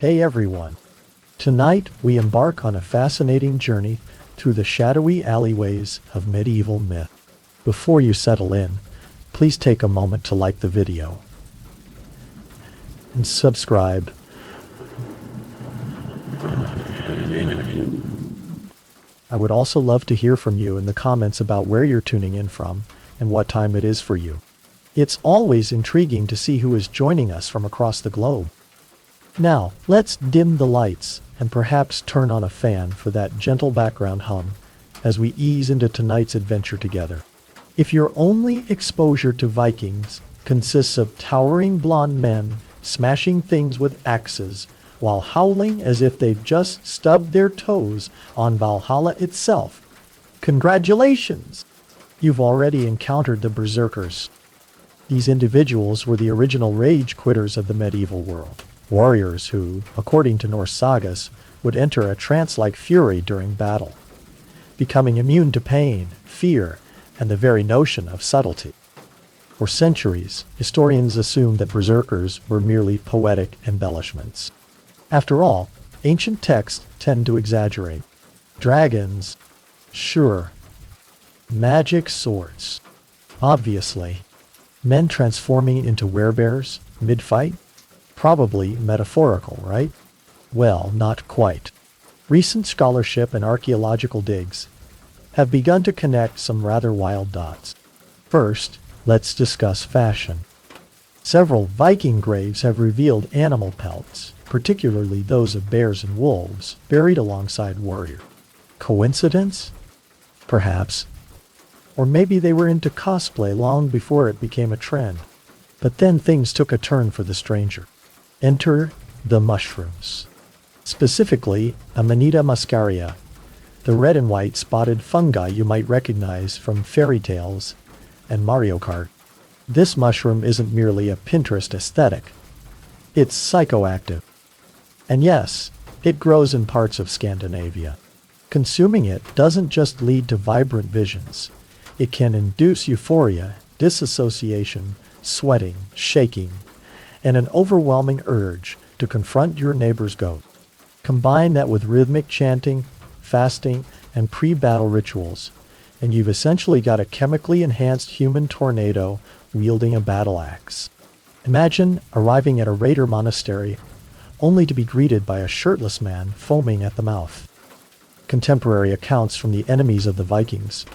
Hey everyone! Tonight we embark on a fascinating journey through the shadowy alleyways of medieval myth. Before you settle in, please take a moment to like the video and subscribe. I would also love to hear from you in the comments about where you're tuning in from and what time it is for you. It's always intriguing to see who is joining us from across the globe. Now, let's dim the lights and perhaps turn on a fan for that gentle background hum as we ease into tonight's adventure together. If your only exposure to Vikings consists of towering blonde men smashing things with axes while howling as if they've just stubbed their toes on Valhalla itself, congratulations! You've already encountered the berserkers. These individuals were the original rage quitters of the medieval world. Warriors who, according to Norse sagas, would enter a trance-like fury during battle, becoming immune to pain, fear, and the very notion of subtlety. For centuries, historians assumed that berserkers were merely poetic embellishments. After all, ancient texts tend to exaggerate. Dragons, sure. Magic swords, obviously. Men transforming into werebears mid-fight? Probably metaphorical, right? Well, not quite. Recent scholarship and archaeological digs have begun to connect some rather wild dots. First, let's discuss fashion. Several Viking graves have revealed animal pelts, particularly those of bears and wolves, buried alongside warriors. Coincidence? Perhaps. Or maybe they were into cosplay long before it became a trend. But then things took a turn for the stranger. Enter the mushrooms. Specifically, Amanita muscaria, the red and white spotted fungi you might recognize from fairy tales and Mario Kart. This mushroom isn't merely a Pinterest aesthetic. It's psychoactive. And yes, it grows in parts of Scandinavia. Consuming it doesn't just lead to vibrant visions. It can induce euphoria, disassociation, sweating, shaking, and an overwhelming urge to confront your neighbor's goat. Combine that with rhythmic chanting, fasting, and pre-battle rituals, and you've essentially got a chemically enhanced human tornado wielding a battle axe. Imagine arriving at a raider monastery only to be greeted by a shirtless man foaming at the mouth. Contemporary accounts from the enemies of the Vikings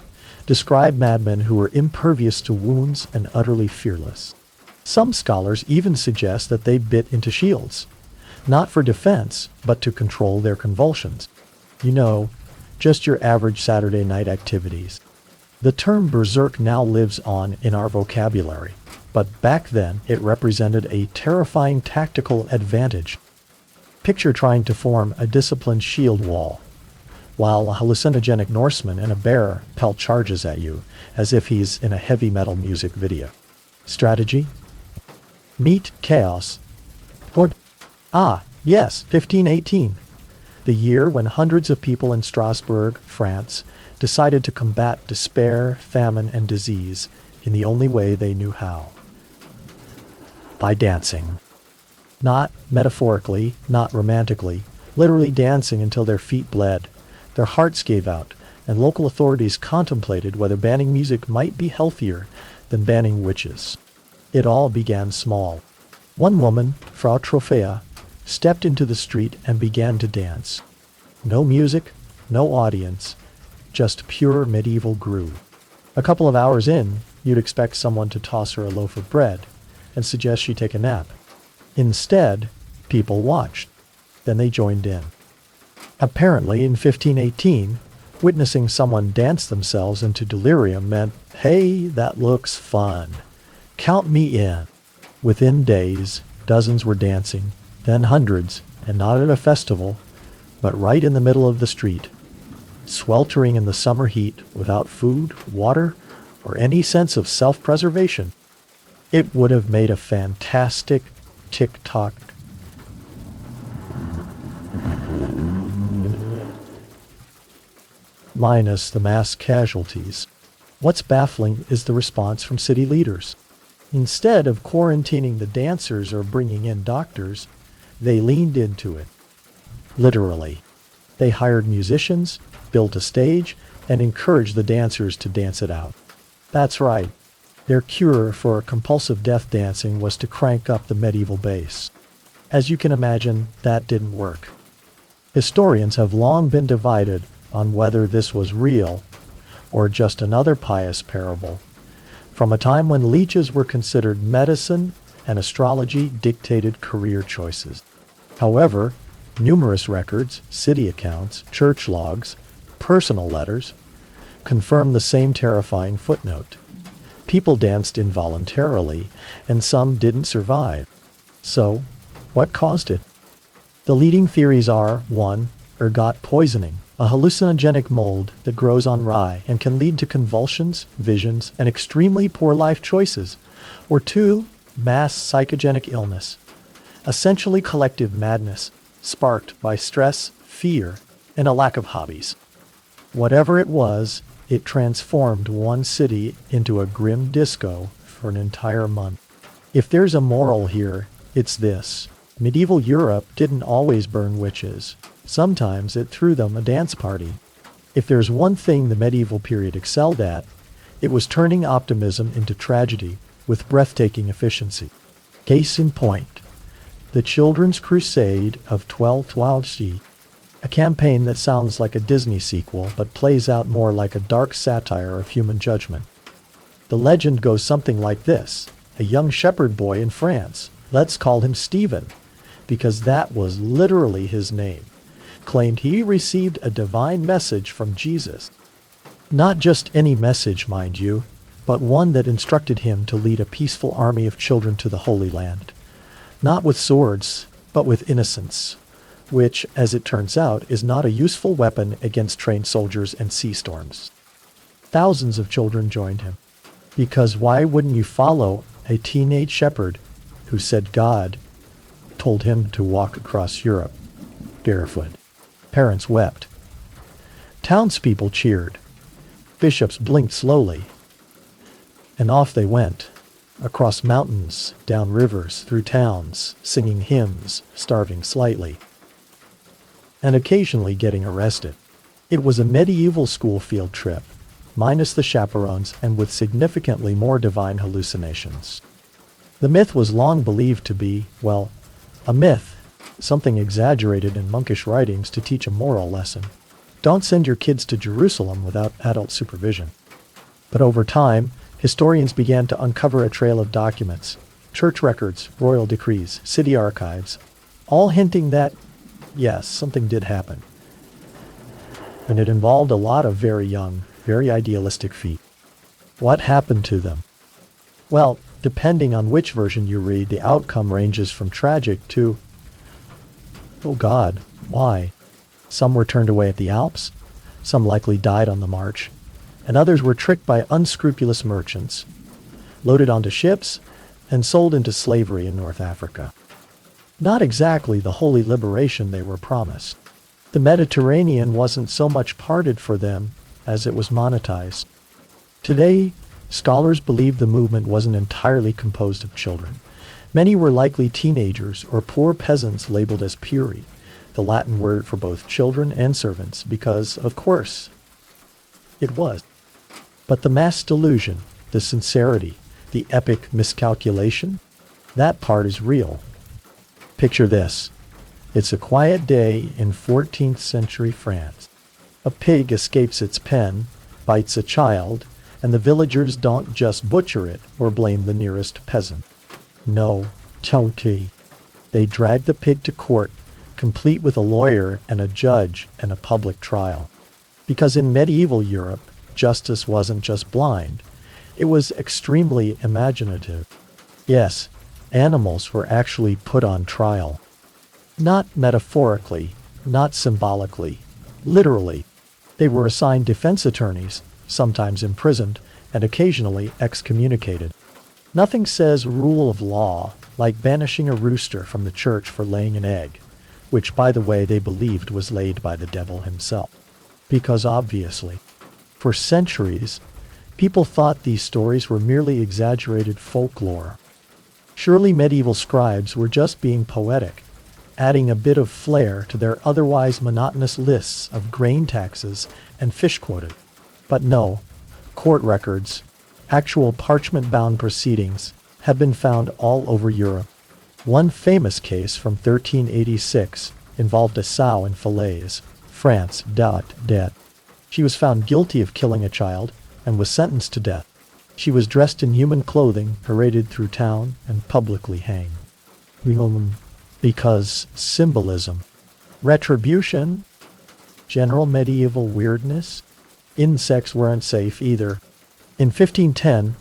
describe madmen who were impervious to wounds and utterly fearless. Some scholars even suggest that they bit into shields, not for defense, but to control their convulsions. You know, just your average Saturday night activities. The term berserk now lives on in our vocabulary, but back then it represented a terrifying tactical advantage. Picture trying to form a disciplined shield wall, while a hallucinogenic Norseman in a bear pelt charges at you as if he's in a heavy metal music video. Strategy? Meet chaos. Yes, 1518. The year when hundreds of people in Strasbourg, France, decided to combat despair, famine, and disease in the only way they knew how. By dancing. Not metaphorically, not romantically, literally dancing until their feet bled, their hearts gave out, and local authorities contemplated whether banning music might be healthier than banning witches. It all began small. One woman, Frau Trophea, stepped into the street and began to dance. No music, no audience, just pure medieval groove. A couple of hours in, you'd expect someone to toss her a loaf of bread and suggest she take a nap. Instead, people watched. Then they joined in. Apparently, in 1518, witnessing someone dance themselves into delirium meant, hey, that looks fun. Count me in. Within days, dozens were dancing, then hundreds, and not at a festival, but right in the middle of the street, sweltering in the summer heat without food, water, or any sense of self-preservation. It would have made a fantastic TikTok. Minus the mass casualties. What's baffling is the response from city leaders. Instead of quarantining the dancers or bringing in doctors, They leaned into it. Literally. They hired musicians, built a stage, and encouraged the dancers to dance it out. That's right. Their cure for compulsive death dancing was to crank up the medieval bass. As you can imagine, that didn't work. Historians have long been divided on whether this was real or just another pious parable, from a time when leeches were considered medicine and astrology dictated career choices. However, numerous records, city accounts, church logs, personal letters confirm the same terrifying footnote. People danced involuntarily, and some didn't survive. So, what caused it? The leading theories are 1. Ergot poisoning, a hallucinogenic mold that grows on rye and can lead to convulsions, visions, and extremely poor life choices. Or 2. Mass psychogenic illness, essentially collective madness, sparked by stress, fear, and a lack of hobbies. Whatever it was, it transformed one city into a grim disco for an entire month. If there's a moral here, it's this. Medieval Europe didn't always burn witches. Sometimes it threw them a dance party. If there's one thing the medieval period excelled at, it was turning optimism into tragedy with breathtaking efficiency. Case in point, the Children's Crusade of 1212, a campaign that sounds like a Disney sequel but plays out more like a dark satire of human judgment. The legend goes something like this. A young shepherd boy in France, let's call him Stephen, because that was literally his name, claimed he received a divine message from Jesus. Not just any message, mind you, but one that instructed him to lead a peaceful army of children to the Holy Land. Not with swords, but with innocence, which, as it turns out, is not a useful weapon against trained soldiers and sea storms. Thousands of children joined him. Because why wouldn't you follow a teenage shepherd who said God told him to walk across Europe barefoot? Parents wept. Townspeople cheered. Bishops blinked slowly. And off they went, across mountains, down rivers, through towns, singing hymns, starving slightly, and occasionally getting arrested. It was a medieval school field trip, minus the chaperones and with significantly more divine hallucinations. The myth was long believed to be, well, a myth, something exaggerated in monkish writings to teach a moral lesson. Don't send your kids to Jerusalem without adult supervision. But over time, historians began to uncover a trail of documents, church records, royal decrees, city archives, all hinting that, yes, something did happen. And it involved a lot of very young, very idealistic feet. What happened to them? Well, depending on which version you read, the outcome ranges from tragic to, oh God, why? Some were turned away at the Alps, some likely died on the march, and others were tricked by unscrupulous merchants, loaded onto ships, and sold into slavery in North Africa. Not exactly the holy liberation they were promised. The Mediterranean wasn't so much parted for them as it was monetized. Today, scholars believe the movement wasn't entirely composed of children. Many were likely teenagers or poor peasants labeled as puri, the Latin word for both children and servants, because, of course, it was. But the mass delusion, the sincerity, the epic miscalculation, that part is real. Picture this. It's a quiet day in 14th century France. A pig escapes its pen, bites a child, and the villagers don't just butcher it or blame the nearest peasant. No, totally. They drag the pig to court, complete with a lawyer and a judge and a public trial. Because in medieval Europe, justice wasn't just blind. It was extremely imaginative. Yes, animals were actually put on trial. Not metaphorically, not symbolically, literally. They were assigned defense attorneys, sometimes imprisoned, and occasionally excommunicated. Nothing says rule of law like banishing a rooster from the church for laying an egg, which, by the way, they believed was laid by the devil himself. Because obviously, for centuries, people thought these stories were merely exaggerated folklore. Surely medieval scribes were just being poetic. adding a bit of flair to their otherwise monotonous lists of grain taxes and fish quota. But no, court records, actual parchment-bound proceedings, have been found all over Europe. One famous case from 1386 involved a sow in Falaise, France. She was found guilty of killing a child and was sentenced to death. She was dressed in human clothing, paraded through town, and publicly hanged. Because symbolism. Retribution. General medieval weirdness. Insects weren't safe either. In 1510,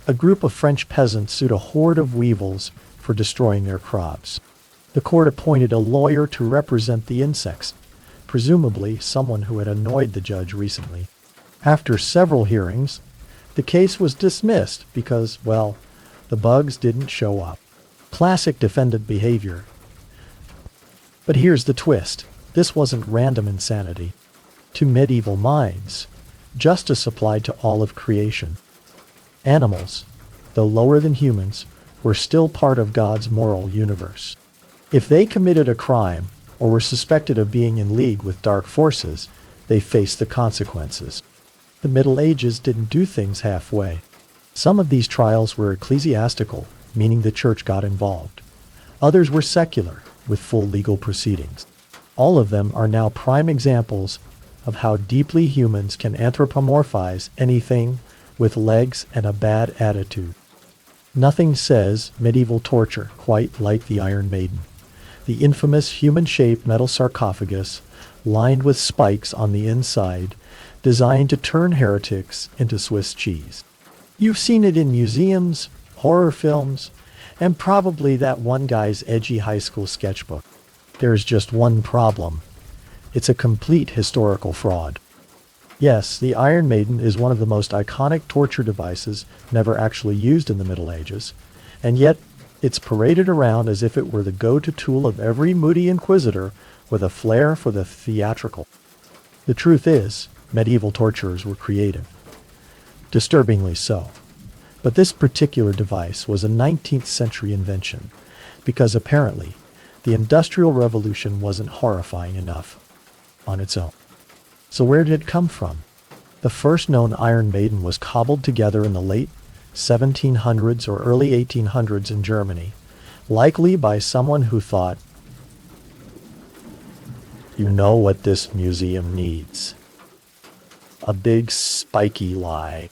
a group of French peasants sued a horde of weevils for destroying their crops. The court appointed a lawyer to represent the insects, presumably someone who had annoyed the judge recently. After several hearings, the case was dismissed because, well, the bugs didn't show up. Classic defendant behavior. But here's the twist. This wasn't random insanity. To medieval minds, justice applied to all of creation. Animals, though lower than humans, were still part of God's moral universe. If they committed a crime or were suspected of being in league with dark forces, they faced the consequences. The Middle Ages didn't do things halfway. Some of these trials were ecclesiastical, meaning the church got involved. Others were secular, with full legal proceedings. All of them are now prime examples of how deeply humans can anthropomorphize anything with legs and a bad attitude. Nothing says medieval torture quite like the Iron Maiden, the infamous human-shaped metal sarcophagus lined with spikes on the inside, designed to turn heretics into Swiss cheese. You've seen it in museums, horror films, and probably that one guy's edgy high school sketchbook. There's just one problem. It's a complete historical fraud. Yes, the Iron Maiden is one of the most iconic torture devices never actually used in the Middle Ages, and yet it's paraded around as if it were the go-to tool of every moody inquisitor with a flair for the theatrical. The truth is, medieval torturers were creative. Disturbingly so. But this particular device was a 19th century invention, because apparently the Industrial Revolution wasn't horrifying enough on its own. So where did it come from? The first known Iron Maiden was cobbled together in the late 1700s or early 1800s in Germany, likely by someone who thought, you know what this museum needs? A big spiky lie.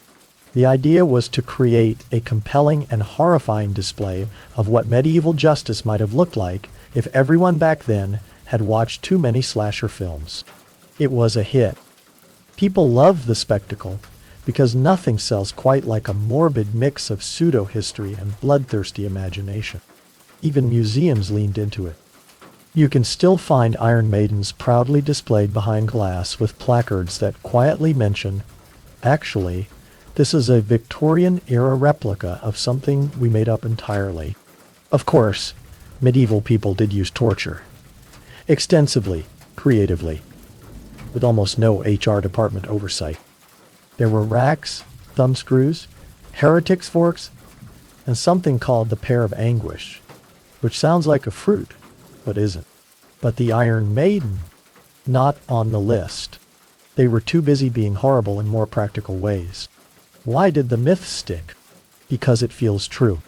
The idea was to create a compelling and horrifying display of what medieval justice might have looked like if everyone back then had watched too many slasher films. It was a hit. People love the spectacle because nothing sells quite like a morbid mix of pseudo-history and bloodthirsty imagination. Even museums leaned into it. You can still find Iron Maidens proudly displayed behind glass with placards that quietly mention, actually, this is a Victorian-era replica of something we made up entirely. Of course, medieval people did use torture. Extensively, creatively, with almost no HR department oversight. There were racks, thumbscrews, heretics' forks, and something called the pear of anguish, which sounds like a fruit, but isn't. But the Iron Maiden, not on the list. They were too busy being horrible in more practical ways. Why did the myth stick? Because it feels true.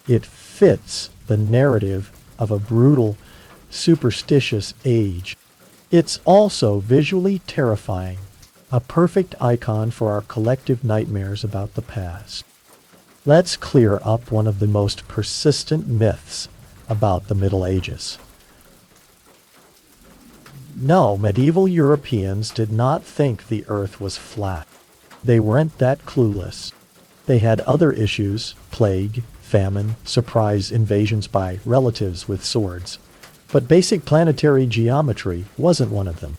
It fits the narrative of a brutal, superstitious age. It's also visually terrifying, a perfect icon for our collective nightmares about the past. Let's clear up one of the most persistent myths about the Middle Ages. No, medieval Europeans did not think the earth was flat. They weren't that clueless. They had other issues, plague, famine, surprise invasions by relatives with swords. But basic planetary geometry wasn't one of them.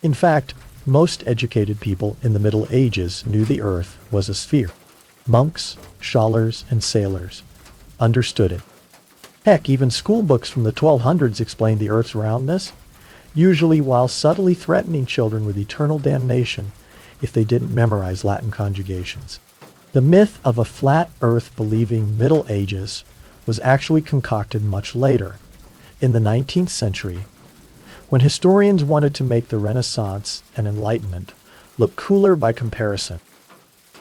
In fact, most educated people in the Middle Ages knew the earth was a sphere. Monks, scholars, and sailors understood it. Heck, even school books from the 1200s explained the earth's roundness, usually while subtly threatening children with eternal damnation if they didn't memorize Latin conjugations. The myth of a flat earth-believing Middle Ages was actually concocted much later, In the 19th century, when historians wanted to make the Renaissance and Enlightenment look cooler by comparison,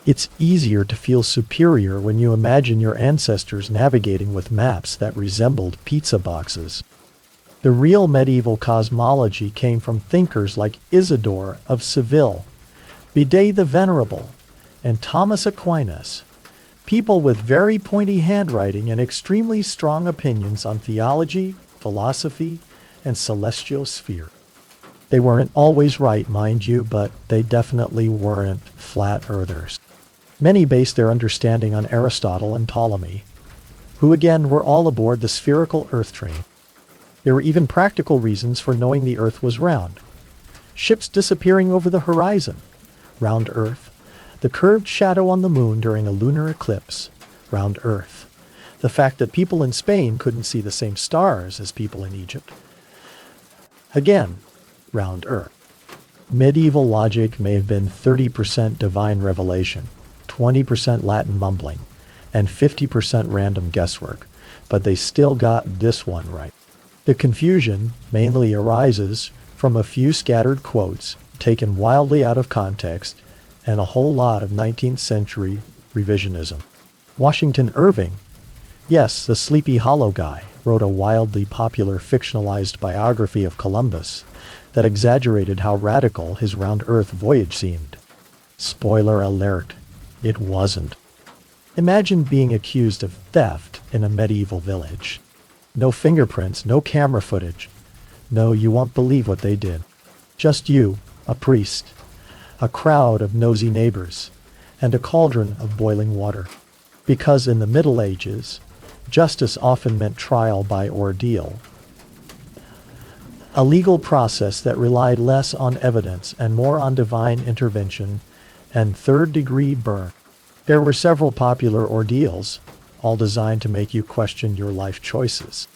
it's easier to feel superior when you imagine your ancestors navigating with maps that resembled pizza boxes. The real medieval cosmology came from thinkers like Isidore of Seville, Bede the Venerable, and Thomas Aquinas, people with very pointy handwriting and extremely strong opinions on theology, philosophy, and celestial sphere. They weren't always right, mind you, but they definitely weren't flat earthers. Many based their understanding on Aristotle and Ptolemy, who again were all aboard the spherical Earth train. There were even practical reasons for knowing the Earth was round. Ships disappearing over the horizon. Round Earth. The curved shadow on the moon during a lunar eclipse. Round Earth. The fact that people in Spain couldn't see the same stars as people in Egypt. Again, round Earth. Medieval logic may have been 30% divine revelation, 20% Latin mumbling, and 50% random guesswork, but they still got this one right. The confusion mainly arises from a few scattered quotes taken wildly out of context and a whole lot of 19th century revisionism. Washington Irving, yes, the Sleepy Hollow guy, wrote a wildly popular fictionalized biography of Columbus that exaggerated how radical his round Earth voyage seemed. Spoiler alert, it wasn't. Imagine being accused of theft in a medieval village. No fingerprints, no camera footage. No, you won't believe what they did. Just you, a priest, a crowd of nosy neighbors, and a cauldron of boiling water. Because in the Middle Ages, justice often meant trial by ordeal, a legal process that relied less on evidence and more on divine intervention and third-degree burn. There were several popular ordeals, all designed to make you question your life choices.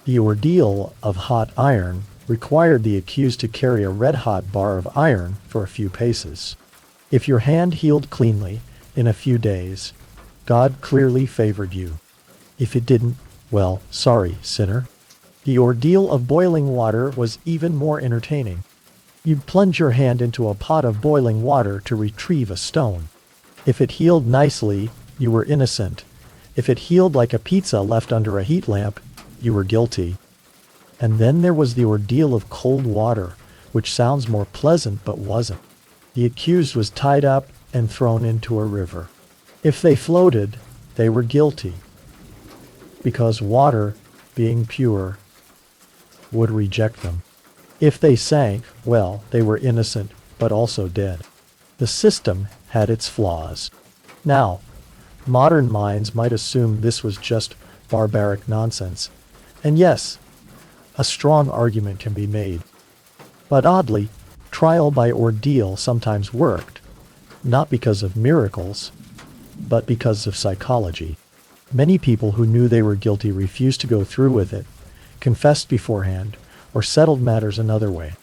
The ordeal of hot iron required the accused to carry a red-hot bar of iron for a few paces. If your hand healed cleanly in a few days, God clearly favored you. If it didn't, well, sorry, sinner. The ordeal of boiling water was even more entertaining. You'd plunge your hand into a pot of boiling water to retrieve a stone. If it healed nicely, you were innocent. If it healed like a pizza left under a heat lamp, you were guilty. And then there was the ordeal of cold water, which sounds more pleasant but wasn't. The accused was tied up and thrown into a river. If they floated, they were guilty, because water, being pure, would reject them. If they sank, well, they were innocent, but also dead. The system had its flaws. Now, modern minds might assume this was just barbaric nonsense. And yes, a strong argument can be made. But oddly, trial by ordeal sometimes worked, not because of miracles, but because of psychology. Many people who knew they were guilty refused to go through with it, confessed beforehand, or settled matters another way.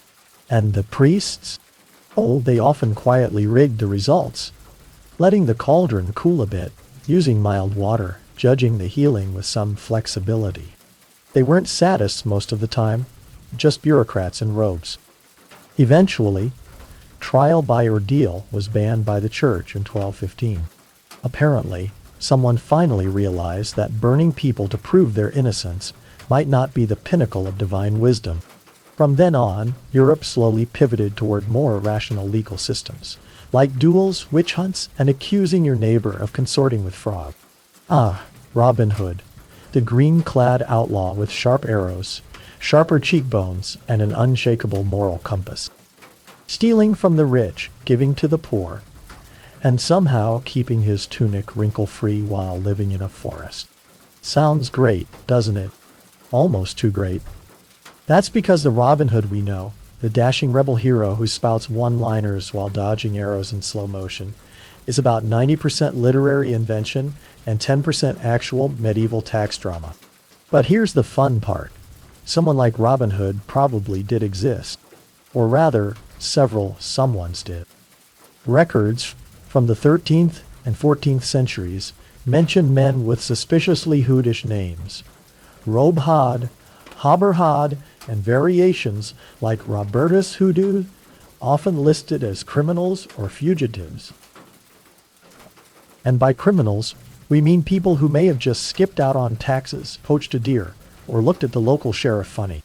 And the priests? Oh, they often quietly rigged the results, letting the cauldron cool a bit, using mild water, judging the healing with some flexibility. They weren't sadists most of the time, just bureaucrats in robes. Eventually, trial by ordeal was banned by the church in 1215. Apparently, someone finally realized that burning people to prove their innocence might not be the pinnacle of divine wisdom. From then on, Europe slowly pivoted toward more rational legal systems, like duels, witch hunts, and accusing your neighbor of consorting with fraud. Ah, Robin Hood, the green-clad outlaw with sharp arrows, sharper cheekbones, and an unshakable moral compass. Stealing from the rich, giving to the poor, and somehow keeping his tunic wrinkle-free while living in a forest. Sounds great, doesn't it? Almost too great. That's because the Robin Hood we know, the dashing rebel hero who spouts one-liners while dodging arrows in slow motion, is about 90% literary invention and 10% actual medieval tax drama. But here's the fun part. Someone like Robin Hood probably did exist. Or rather, several someones did. Records from the 13th and 14th centuries mention men with suspiciously hoodish names. Rob Hod, Haberhad, and variations like Robertus Hoodoo, often listed as criminals or fugitives. And by criminals, we mean people who may have just skipped out on taxes, poached a deer, or looked at the local sheriff funny.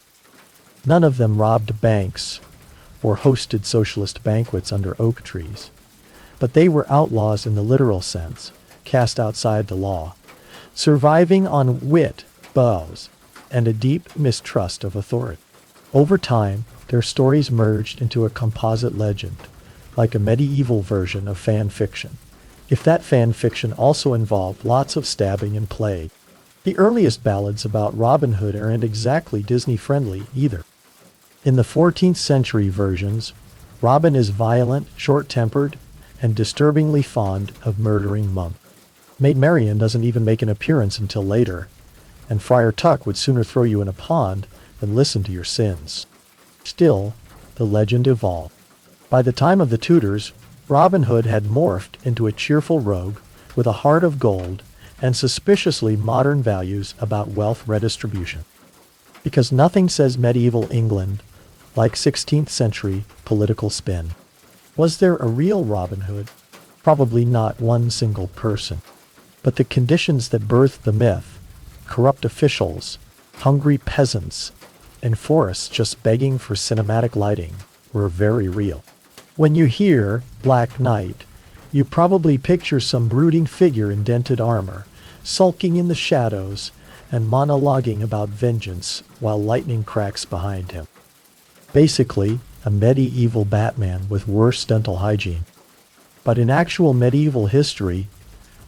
None of them robbed banks or hosted socialist banquets under oak trees. But they were outlaws in the literal sense, cast outside the law, surviving on wit, bows, and a deep mistrust of authority. Over time, their stories merged into a composite legend, like a medieval version of fan fiction. If that fan fiction also involved lots of stabbing and plague. The earliest ballads about Robin Hood aren't exactly Disney-friendly either. In the 14th century versions, Robin is violent, short-tempered, and disturbingly fond of murdering monk. Maid Marian doesn't even make an appearance until later, and Friar Tuck would sooner throw you in a pond than listen to your sins. Still, the legend evolved. By the time of the Tudors, Robin Hood had morphed into a cheerful rogue with a heart of gold and suspiciously modern values about wealth redistribution. Because nothing says medieval England like 16th century political spin. Was there a real Robin Hood? Probably not one single person. But the conditions that birthed the myth, corrupt officials, hungry peasants, and forests just begging for cinematic lighting, were very real. When you hear Black Knight, you probably picture some brooding figure in dented armor, sulking in the shadows and monologuing about vengeance while lightning cracks behind him. Basically, a medieval Batman with worse dental hygiene. But in actual medieval history,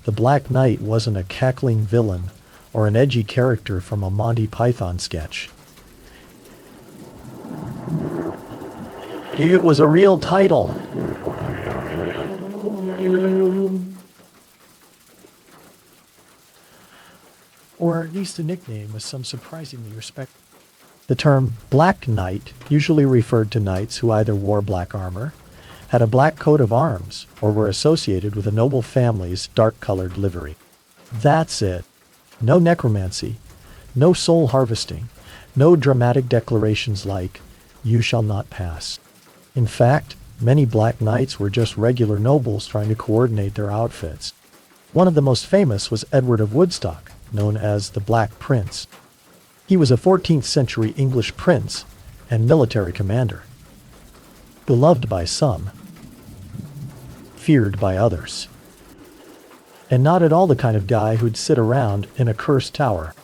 the Black Knight wasn't a cackling villain or an edgy character from a Monty Python sketch. It was a real title. Or at least a nickname with some surprisingly respect. The term Black Knight usually referred to knights who either wore black armor, had a black coat of arms, or were associated with a noble family's dark-colored livery. That's it. No necromancy, no soul harvesting, no dramatic declarations like, "You shall not pass." In fact, many black knights were just regular nobles trying to coordinate their outfits. One of the most famous was Edward of Woodstock, known as the Black Prince. He was a 14th century English prince and military commander. Beloved by some, feared by others. And not at all the kind of guy who'd sit around in a cursed tower.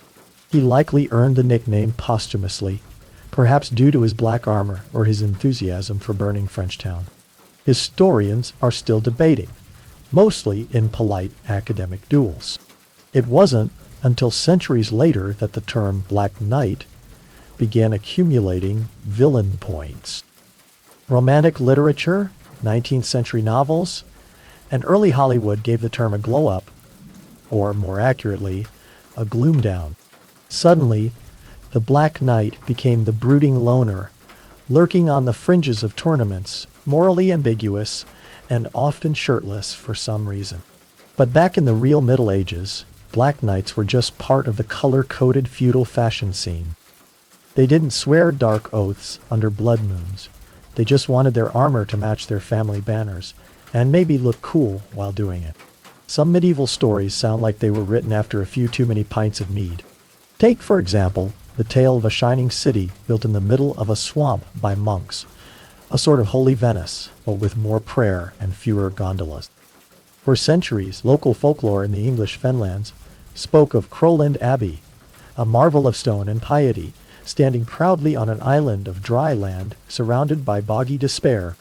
He likely earned the nickname posthumously, perhaps due to his black armor or his enthusiasm for burning Frenchtown. Historians are still debating, mostly in polite academic duels. It wasn't until centuries later that the term Black Knight began accumulating villain points. Romantic literature, 19th century novels, and early Hollywood gave the term a glow-up, or more accurately, a gloom-down. Suddenly, the Black Knight became the brooding loner, lurking on the fringes of tournaments, morally ambiguous, and often shirtless for some reason. But back in the real Middle Ages, Black Knights were just part of the color-coded feudal fashion scene. They didn't swear dark oaths under blood moons. They just wanted their armor to match their family banners, and maybe look cool while doing it. Some medieval stories sound like they were written after a few too many pints of mead. Take, for example, the tale of a shining city built in the middle of a swamp by monks, a sort of holy Venice, but with more prayer and fewer gondolas. For centuries, local folklore in the English fenlands spoke of Crowland Abbey, a marvel of stone and piety, standing proudly on an island of dry land surrounded by boggy despair.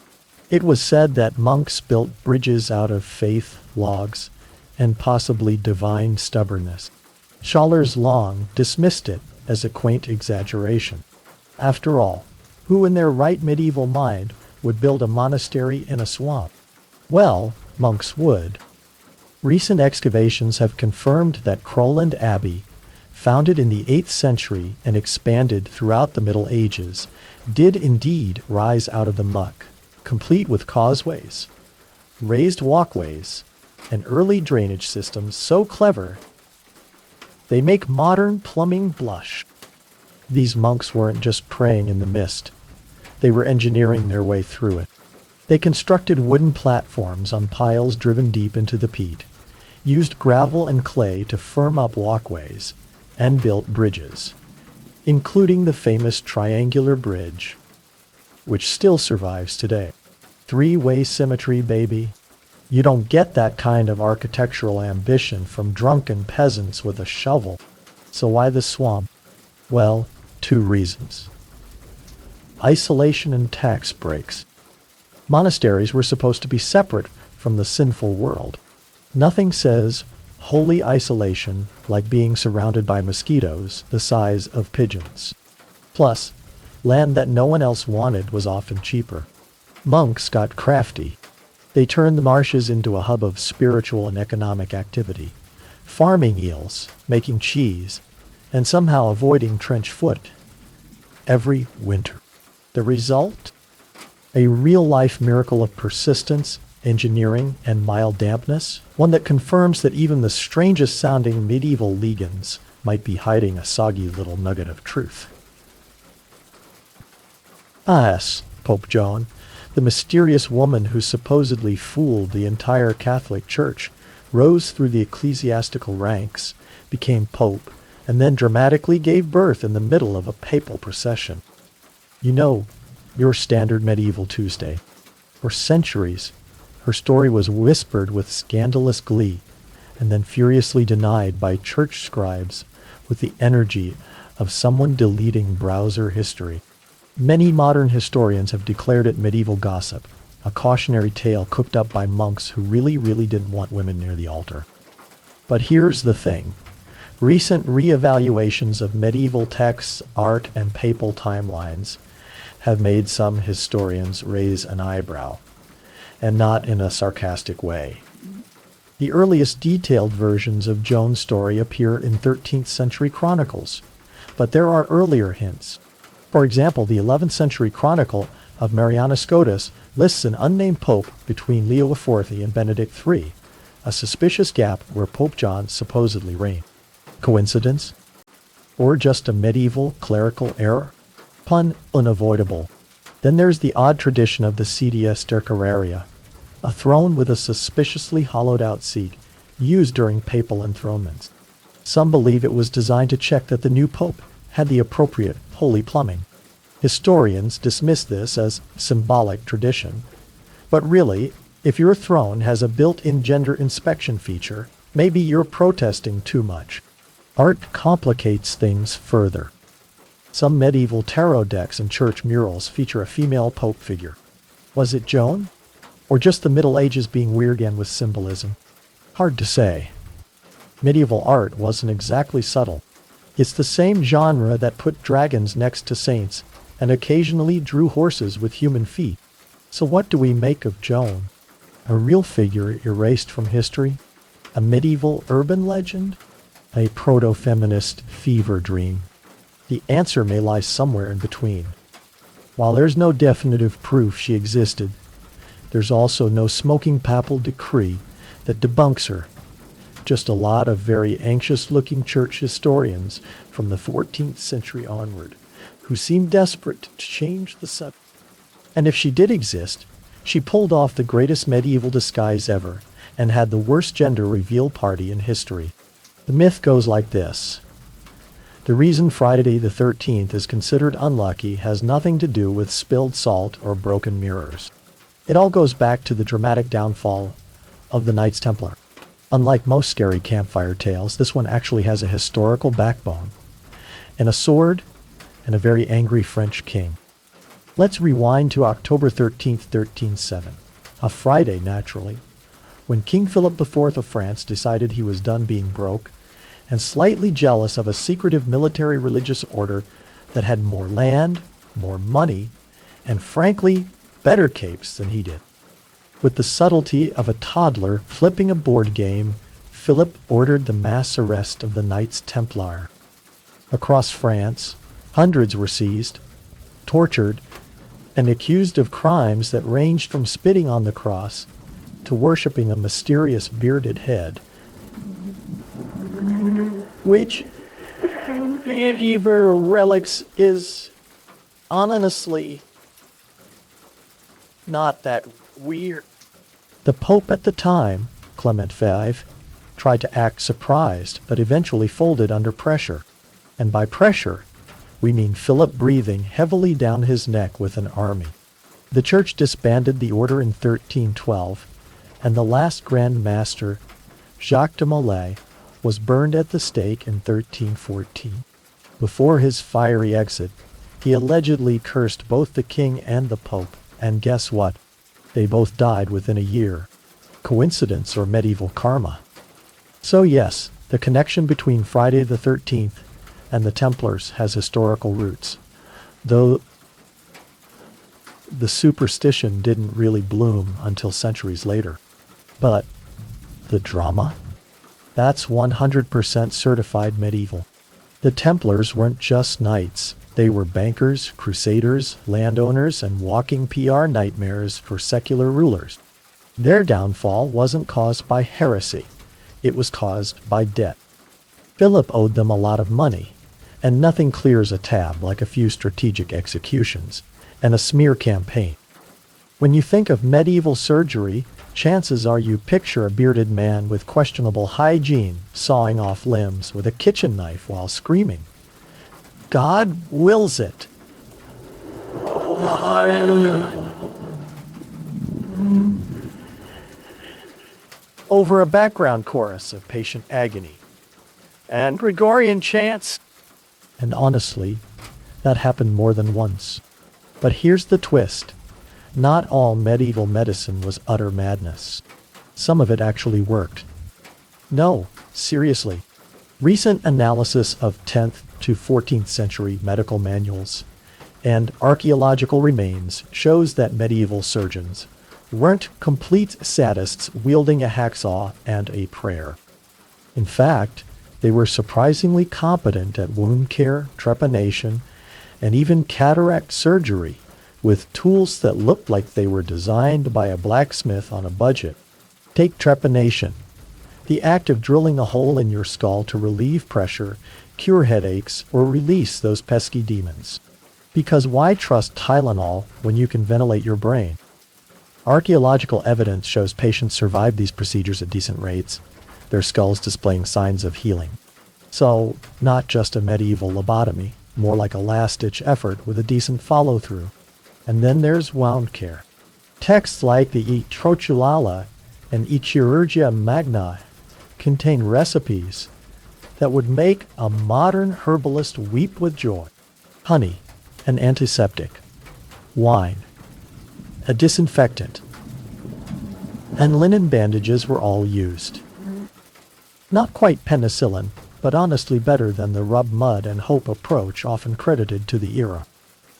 It was said that monks built bridges out of faith, logs, and possibly divine stubbornness. Scholars long dismissed it as a quaint exaggeration. After all, who in their right medieval mind would build a monastery in a swamp? Well, monks would. Recent excavations have confirmed that Crowland Abbey, founded in the 8th century and expanded throughout the Middle Ages, did indeed rise out of the muck, complete with causeways, raised walkways, and early drainage systems so clever they make modern plumbing blush. These monks weren't just praying in the mist. They were engineering their way through it. They constructed wooden platforms on piles driven deep into the peat, used gravel and clay to firm up walkways, and built bridges, including the famous triangular bridge, which still survives today. Three-way symmetry, baby. You don't get that kind of architectural ambition from drunken peasants with a shovel. So why the swamp? Well, two reasons. Isolation and tax breaks. Monasteries were supposed to be separate from the sinful world. Nothing says holy isolation like being surrounded by mosquitoes the size of pigeons. Plus, land that no one else wanted was often cheaper. Monks got crafty. They turned the marshes into a hub of spiritual and economic activity, farming eels, making cheese, and somehow avoiding trench foot every winter. The result? A real-life miracle of persistence, engineering, and mild dampness, one that confirms that even the strangest-sounding medieval legends might be hiding a soggy little nugget of truth. Ah, yes, Pope Joan, the mysterious woman who supposedly fooled the entire Catholic Church, rose through the ecclesiastical ranks, became pope, and then dramatically gave birth in the middle of a papal procession. You know, your standard medieval Tuesday. For centuries, her story was whispered with scandalous glee, and then furiously denied by church scribes with the energy of someone deleting browser history. Many modern historians have declared it medieval gossip, a cautionary tale cooked up by monks who really didn't want women near the altar. But here's the thing. Recent re-evaluations of medieval texts, art, and papal timelines have made some historians raise an eyebrow, and not in a sarcastic way. The earliest detailed versions of Joan's story appear in 13th century chronicles, but there are earlier hints. For example, the 11th century chronicle of Mariana Scotus lists an unnamed pope between Leo IV and Benedict III, a suspicious gap where Pope John supposedly reigned. Coincidence? Or just a medieval clerical error? Pun unavoidable. Then there's the odd tradition of the sedia sterceraria, a throne with a suspiciously hollowed-out seat used during papal enthronements. Some believe it was designed to check that the new pope had the appropriate holy plumbing. Historians dismiss this as symbolic tradition. But really, if your throne has a built-in gender inspection feature, maybe you're protesting too much. Art complicates things further. Some medieval tarot decks and church murals feature a female pope figure. Was it Joan? Or just the Middle Ages being weird again with symbolism? Hard to say. Medieval art wasn't exactly subtle. It's the same genre that put dragons next to saints and occasionally drew horses with human feet. So what do we make of Joan? A real figure erased from history? A medieval urban legend? A proto-feminist fever dream? The answer may lie somewhere in between. While there's no definitive proof she existed, there's also no smoking papal decree that debunks her. Just a lot of very anxious-looking church historians from the 14th century onward who seem desperate to change the subject. And if she did exist, she pulled off the greatest medieval disguise ever and had the worst gender reveal party in history. The myth goes like this. The reason Friday the 13th is considered unlucky has nothing to do with spilled salt or broken mirrors. It all goes back to the dramatic downfall of the Knights Templar. Unlike most scary campfire tales, this one actually has a historical backbone, and a sword, and a very angry French king. Let's rewind to October 13th, 1307, a Friday naturally, when King Philip IV of France decided he was done being broke, and slightly jealous of a secretive military religious order that had more land, more money, and frankly, better capes than he did. With the subtlety of a toddler flipping a board game, Philip ordered the mass arrest of the Knights Templar. Across France, hundreds were seized, tortured, and accused of crimes that ranged from spitting on the cross to worshipping a mysterious bearded head, which medieval relics is honestly not that weird. The Pope at the time, Clement V, tried to act surprised but eventually folded under pressure. And by pressure, we mean Philip breathing heavily down his neck with an army. The church disbanded the order in 1312, and the last Grand Master, Jacques de Molay, was burned at the stake in 1314. Before his fiery exit, he allegedly cursed both the king and the Pope, and guess what? They both died within a year. Coincidence or medieval karma? So yes, the connection between Friday the 13th and the Templars has historical roots, though the superstition didn't really bloom until centuries later. But the drama? That's 100% certified medieval. The Templars weren't just knights. They were bankers, crusaders, landowners, and walking PR nightmares for secular rulers. Their downfall wasn't caused by heresy. It was caused by debt. Philip owed them a lot of money, and nothing clears a tab like a few strategic executions and a smear campaign. When you think of medieval surgery, chances are you picture a bearded man with questionable hygiene sawing off limbs with a kitchen knife while screaming, "God wills it." Over a background chorus of patient agony and Gregorian chants. And honestly, that happened more than once. But here's the twist. Not all medieval medicine was utter madness. Some of it actually worked. No, seriously. Recent analysis of 10th to 14th century medical manuals and archaeological remains shows that medieval surgeons weren't complete sadists wielding a hacksaw and a prayer. In fact, they were surprisingly competent at wound care, trepanation, and even cataract surgery, with tools that looked like they were designed by a blacksmith on a budget. Take trepanation, the act of drilling a hole in your skull to relieve pressure, cure headaches, or release those pesky demons. Because why trust Tylenol when you can ventilate your brain? Archaeological evidence shows patients survived these procedures at decent rates, their skulls displaying signs of healing. So, not just a medieval lobotomy, more like a last-ditch effort with a decent follow-through. And then there's wound care. Texts like the E Trochulala and E Chirurgia Magna contain recipes that would make a modern herbalist weep with joy. Honey, an antiseptic. Wine, a disinfectant. And linen bandages were all used. Not quite penicillin, but honestly better than the rub mud and hope approach often credited to the era.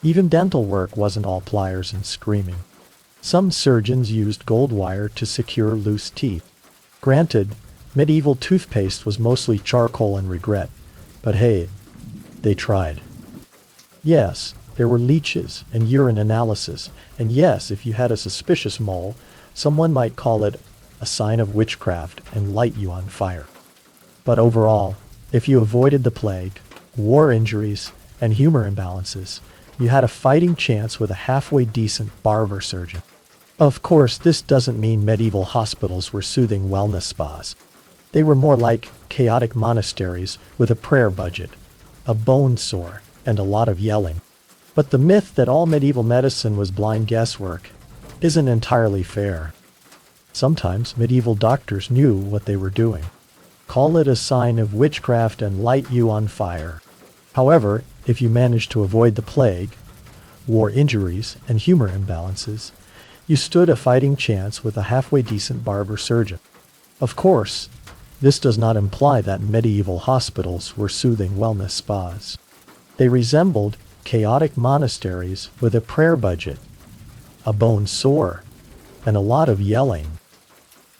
Even dental work wasn't all pliers and screaming. Some surgeons used gold wire to secure loose teeth. Granted, medieval toothpaste was mostly charcoal and regret, but hey, they tried. Yes, there were leeches and urine analysis, and yes, if you had a suspicious mole, someone might call it a sign of witchcraft and light you on fire. But overall, if you avoided the plague, war injuries, and humor imbalances, you had a fighting chance with a halfway decent barber surgeon. Of course, this doesn't mean medieval hospitals were soothing wellness spas. They were more like chaotic monasteries with a prayer budget, a bone sore, and a lot of yelling. But the myth that all medieval medicine was blind guesswork isn't entirely fair. Sometimes medieval doctors knew what they were doing. Call it a sign of witchcraft and light you on fire. However, if you managed to avoid the plague, war injuries, and humor imbalances, you stood a fighting chance with a halfway decent barber surgeon. Of course, this does not imply that medieval hospitals were soothing wellness spas. They resembled chaotic monasteries with a prayer budget, a bone sore, and a lot of yelling.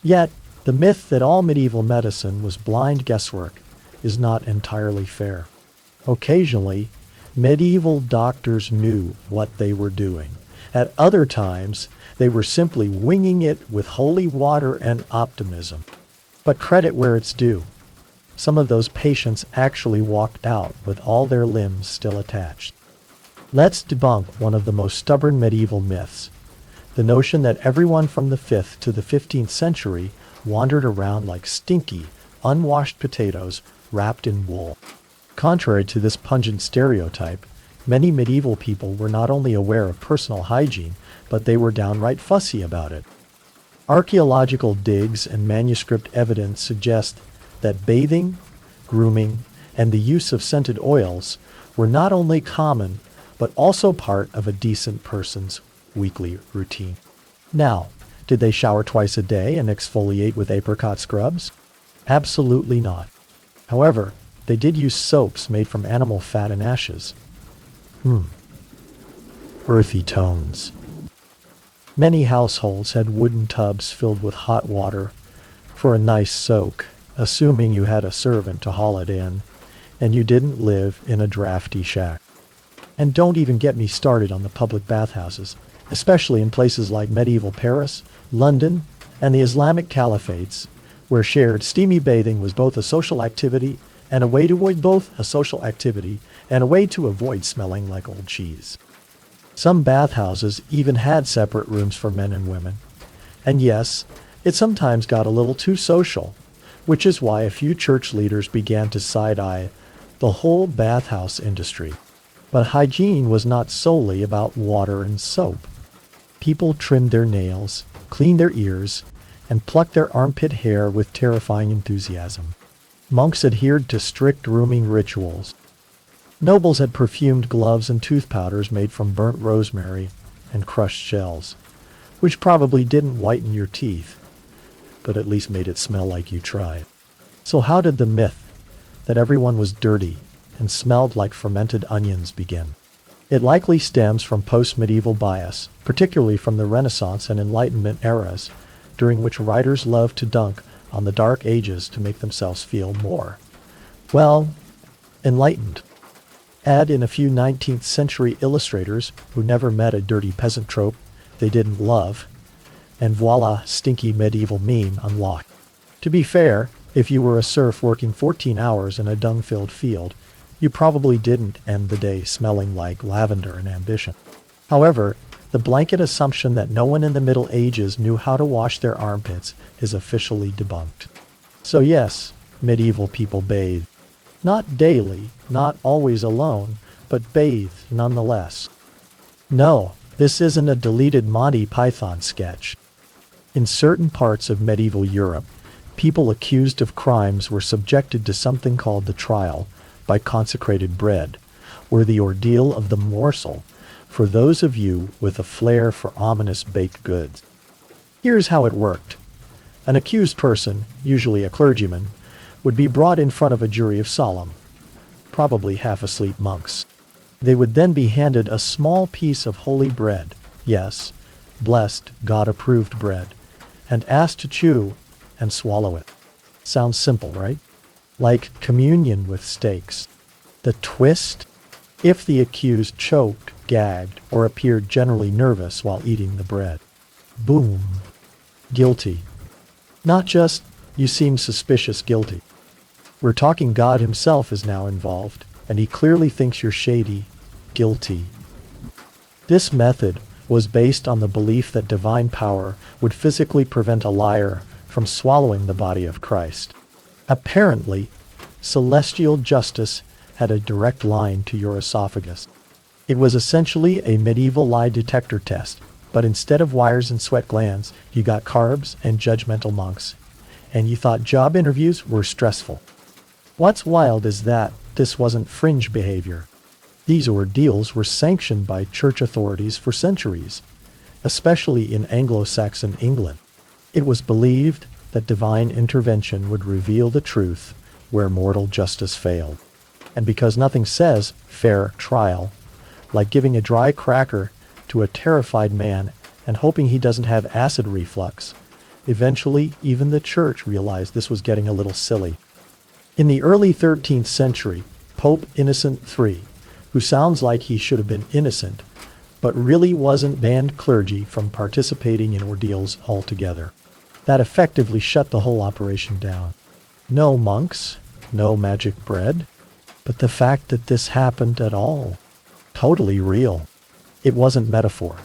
Yet, the myth that all medieval medicine was blind guesswork is not entirely fair. Occasionally, medieval doctors knew what they were doing. At other times, they were simply winging it with holy water and optimism. But credit where it's due. Some of those patients actually walked out with all their limbs still attached. Let's debunk one of the most stubborn medieval myths, the notion that everyone from the 5th to the 15th century wandered around like stinky, unwashed potatoes wrapped in wool. Contrary to this pungent stereotype, many medieval people were not only aware of personal hygiene, but they were downright fussy about it. Archaeological digs and manuscript evidence suggest that bathing, grooming, and the use of scented oils were not only common, but also part of a decent person's weekly routine. Now, did they shower twice a day and exfoliate with apricot scrubs? Absolutely not. However, they did use soaps made from animal fat and ashes. Earthy tones. Many households had wooden tubs filled with hot water for a nice soak, assuming you had a servant to haul it in, and you didn't live in a drafty shack. And don't even get me started on the public bathhouses, especially in places like medieval Paris, London, and the Islamic caliphates, where shared steamy bathing was both a social activity and a way to avoid smelling like old cheese. Some bathhouses even had separate rooms for men and women. And yes, it sometimes got a little too social, which is why a few church leaders began to side-eye the whole bathhouse industry. But hygiene was not solely about water and soap. People trimmed their nails, cleaned their ears, and plucked their armpit hair with terrifying enthusiasm. Monks adhered to strict grooming rituals. Nobles had perfumed gloves and tooth powders made from burnt rosemary and crushed shells, which probably didn't whiten your teeth, but at least made it smell like you tried. So how did the myth that everyone was dirty and smelled like fermented onions begin? It likely stems from post-medieval bias, particularly from the Renaissance and Enlightenment eras, during which writers loved to dunk on the Dark Ages to make themselves feel more, well, enlightened. Add in a few 19th century illustrators who never met a dirty peasant trope they didn't love, and voila, stinky medieval meme unlocked. To be fair, if you were a serf working 14 hours in a dung-filled field, you probably didn't end the day smelling like lavender and ambition. However, the blanket assumption that no one in the Middle Ages knew how to wash their armpits is officially debunked. So yes, medieval people bathed. Not daily, not always alone, but bathed nonetheless. No, this isn't a deleted Monty Python sketch. In certain parts of medieval Europe, people accused of crimes were subjected to something called the trial by consecrated bread, or the ordeal of the morsel, for those of you with a flair for ominous baked goods. Here's how it worked. An accused person, usually a clergyman, would be brought in front of a jury of solemn, probably half-asleep monks. They would then be handed a small piece of holy bread, yes, blessed, God-approved bread, and asked to chew and swallow it. Sounds simple, right? Like communion with steaks. The twist? If the accused choked, gagged, or appeared generally nervous while eating the bread. Boom. Guilty. Not just, you seem suspicious guilty. We're talking God himself is now involved, and he clearly thinks you're shady, guilty. This method was based on the belief that divine power would physically prevent a liar from swallowing the body of Christ. Apparently, celestial justice had a direct line to your esophagus. It was essentially a medieval lie detector test, but instead of wires and sweat glands, you got carbs and judgmental monks, and you thought job interviews were stressful. What's wild is that this wasn't fringe behavior. These ordeals were sanctioned by church authorities for centuries, especially in Anglo-Saxon England. It was believed that divine intervention would reveal the truth where mortal justice failed. And because nothing says fair trial, like giving a dry cracker to a terrified man and hoping he doesn't have acid reflux, eventually even the church realized this was getting a little silly. In the early 13th century, Pope Innocent III, who sounds like he should have been innocent, but really wasn't, banned clergy from participating in ordeals altogether. That effectively shut the whole operation down. No monks, no magic bread. But the fact that this happened at all, totally real. It wasn't metaphor.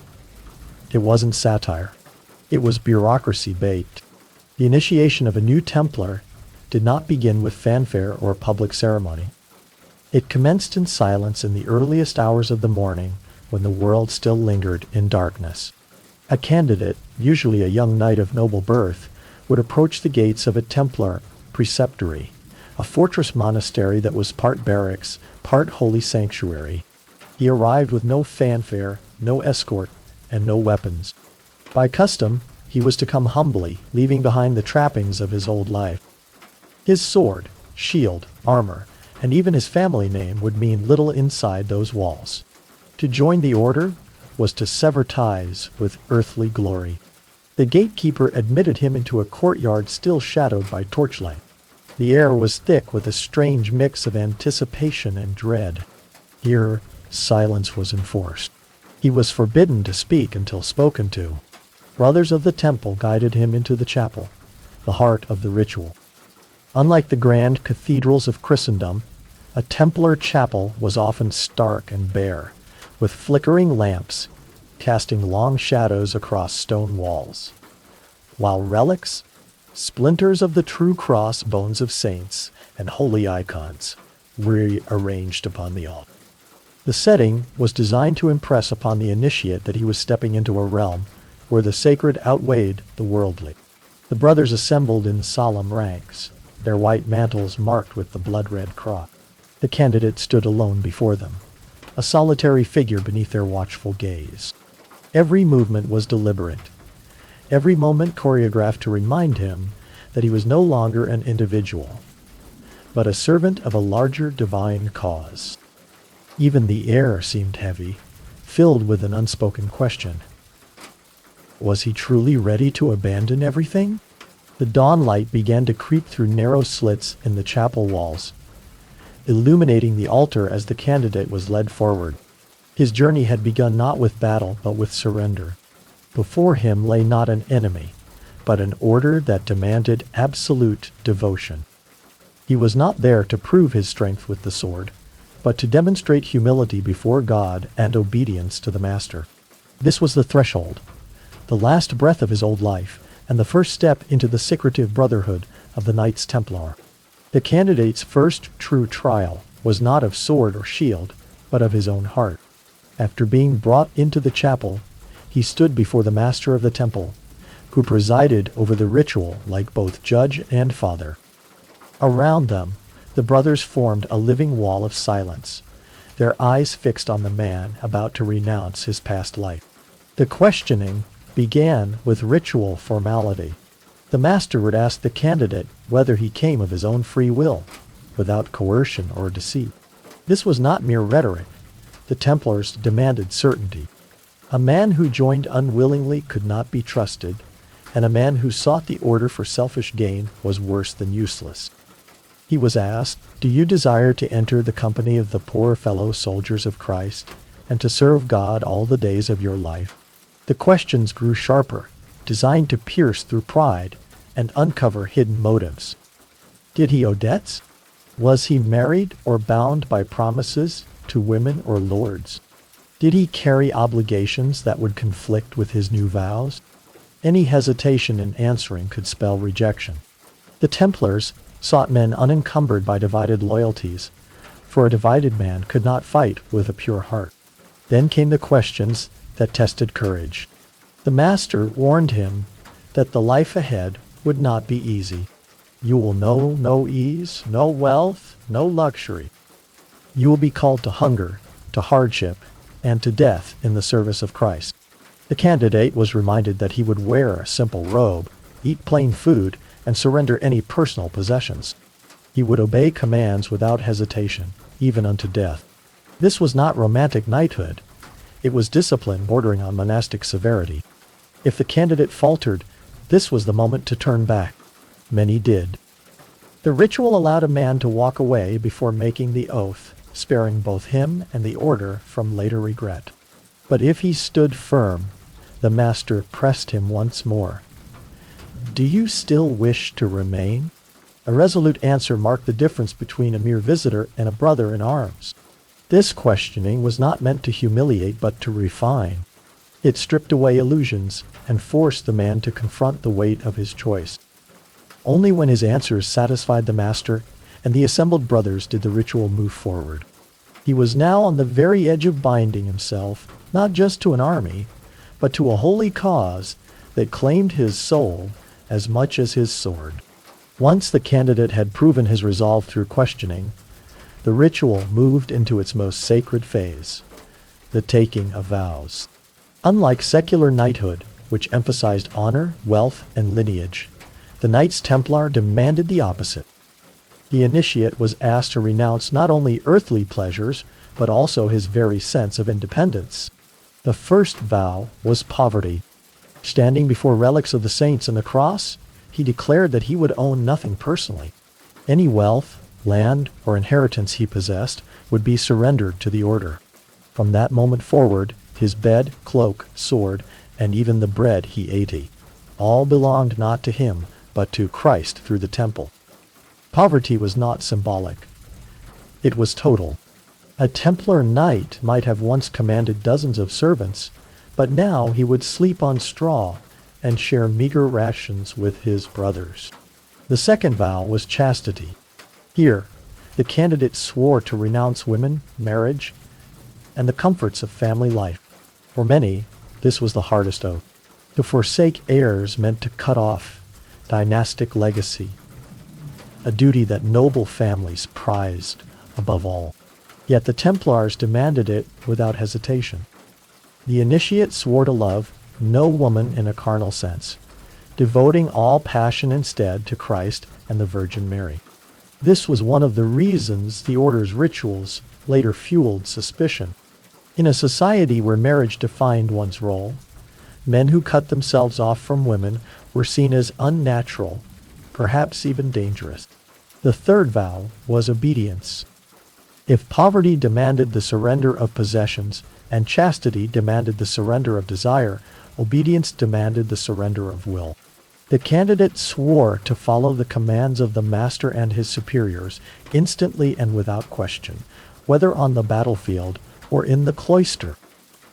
It wasn't satire. It was bureaucracy baked. The initiation of a new Templar did not begin with fanfare or public ceremony. It commenced in silence in the earliest hours of the morning when the world still lingered in darkness. A candidate, usually a young knight of noble birth, would approach the gates of a Templar preceptory, a fortress monastery that was part barracks, part holy sanctuary. He arrived with no fanfare, no escort, and no weapons. By custom, he was to come humbly, leaving behind the trappings of his old life. His sword, shield, armor, and even his family name would mean little inside those walls. To join the order was to sever ties with earthly glory. The gatekeeper admitted him into a courtyard still shadowed by torchlight. The air was thick with a strange mix of anticipation and dread. Here, silence was enforced. He was forbidden to speak until spoken to. Brothers of the temple guided him into the chapel, the heart of the ritual. Unlike the grand cathedrals of Christendom, a Templar chapel was often stark and bare, with flickering lamps casting long shadows across stone walls, while relics, splinters of the true cross, bones of saints, and holy icons were arranged upon the altar. The setting was designed to impress upon the initiate that he was stepping into a realm where the sacred outweighed the worldly. The brothers assembled in solemn ranks, their white mantles marked with the blood-red cross. The candidate stood alone before them, a solitary figure beneath their watchful gaze. Every movement was deliberate, every moment choreographed to remind him that he was no longer an individual, but a servant of a larger divine cause. Even the air seemed heavy, filled with an unspoken question. Was he truly ready to abandon everything? The dawn light began to creep through narrow slits in the chapel walls, illuminating the altar as the candidate was led forward. His journey had begun not with battle, but with surrender. Before him lay not an enemy, but an order that demanded absolute devotion. He was not there to prove his strength with the sword, but to demonstrate humility before God and obedience to the Master. This was the threshold, the last breath of his old life, and the first step into the secretive brotherhood of the Knights Templar. The candidate's first true trial was not of sword or shield, but of his own heart. After being brought into the chapel, he stood before the master of the temple, who presided over the ritual like both judge and father. Around them, the brothers formed a living wall of silence, their eyes fixed on the man about to renounce his past life. The questioning began with ritual formality. The master would ask the candidate whether he came of his own free will, without coercion or deceit. This was not mere rhetoric. The Templars demanded certainty. A man who joined unwillingly could not be trusted, and a man who sought the order for selfish gain was worse than useless. He was asked, "Do you desire to enter the company of the poor fellow soldiers of Christ, and to serve God all the days of your life?" The questions grew sharper, designed to pierce through pride and uncover hidden motives. Did he owe debts? Was he married or bound by promises to women or lords? Did he carry obligations that would conflict with his new vows? Any hesitation in answering could spell rejection. The Templars sought men unencumbered by divided loyalties, for a divided man could not fight with a pure heart. Then came the questions that tested courage. The master warned him that the life ahead would not be easy. You will know no ease, no wealth, no luxury. You will be called to hunger, to hardship, and to death in the service of Christ. The candidate was reminded that he would wear a simple robe, eat plain food, and surrender any personal possessions. He would obey commands without hesitation, even unto death. This was not romantic knighthood. It was discipline bordering on monastic severity. If the candidate faltered, this was the moment to turn back. Many did. The ritual allowed a man to walk away before making the oath, sparing both him and the order from later regret. But if he stood firm, the master pressed him once more. Do you still wish to remain? A resolute answer marked the difference between a mere visitor and a brother in arms. This questioning was not meant to humiliate but to refine. It stripped away illusions and forced the man to confront the weight of his choice. Only when his answers satisfied the master and the assembled brothers did the ritual move forward. He was now on the very edge of binding himself, not just to an army, but to a holy cause that claimed his soul as much as his sword. Once the candidate had proven his resolve through questioning, the ritual moved into its most sacred phase, the taking of vows. Unlike secular knighthood, which emphasized honor, wealth, and lineage, the Knights Templar demanded the opposite. The initiate was asked to renounce not only earthly pleasures, but also his very sense of independence. The first vow was poverty. Standing before relics of the saints and the cross, he declared that he would own nothing personally. Any wealth, land, or inheritance he possessed would be surrendered to the order. From that moment forward, his bed, cloak, sword, and even the bread he ate, all belonged not to him, but to Christ through the temple. Poverty was not symbolic. It was total. A Templar knight might have once commanded dozens of servants, but now he would sleep on straw and share meager rations with his brothers. The second vow was chastity. Here, the candidate swore to renounce women, marriage, and the comforts of family life. For many, this was the hardest oath. To forsake heirs meant to cut off dynastic legacy, a duty that noble families prized above all. Yet the Templars demanded it without hesitation. The initiate swore to love no woman in a carnal sense, devoting all passion instead to Christ and the Virgin Mary. This was one of the reasons the order's rituals later fueled suspicion. In a society where marriage defined one's role, men who cut themselves off from women were seen as unnatural, perhaps even dangerous. The third vow was obedience. If poverty demanded the surrender of possessions and chastity demanded the surrender of desire, obedience demanded the surrender of will. The candidate swore to follow the commands of the master and his superiors instantly and without question, whether on the battlefield or in the cloister.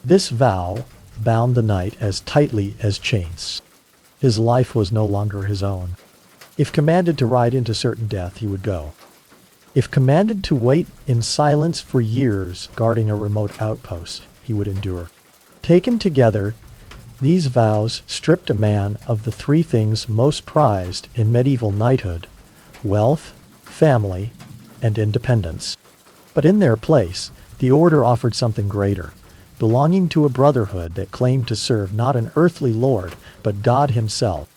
This vow bound the knight as tightly as chains. His life was no longer his own. If commanded to ride into certain death, he would go. If commanded to wait in silence for years guarding a remote outpost, he would endure. Taken together, these vows stripped a man of the three things most prized in medieval knighthood: wealth, family, and independence. But in their place, the order offered something greater, belonging to a brotherhood that claimed to serve not an earthly lord, but God himself.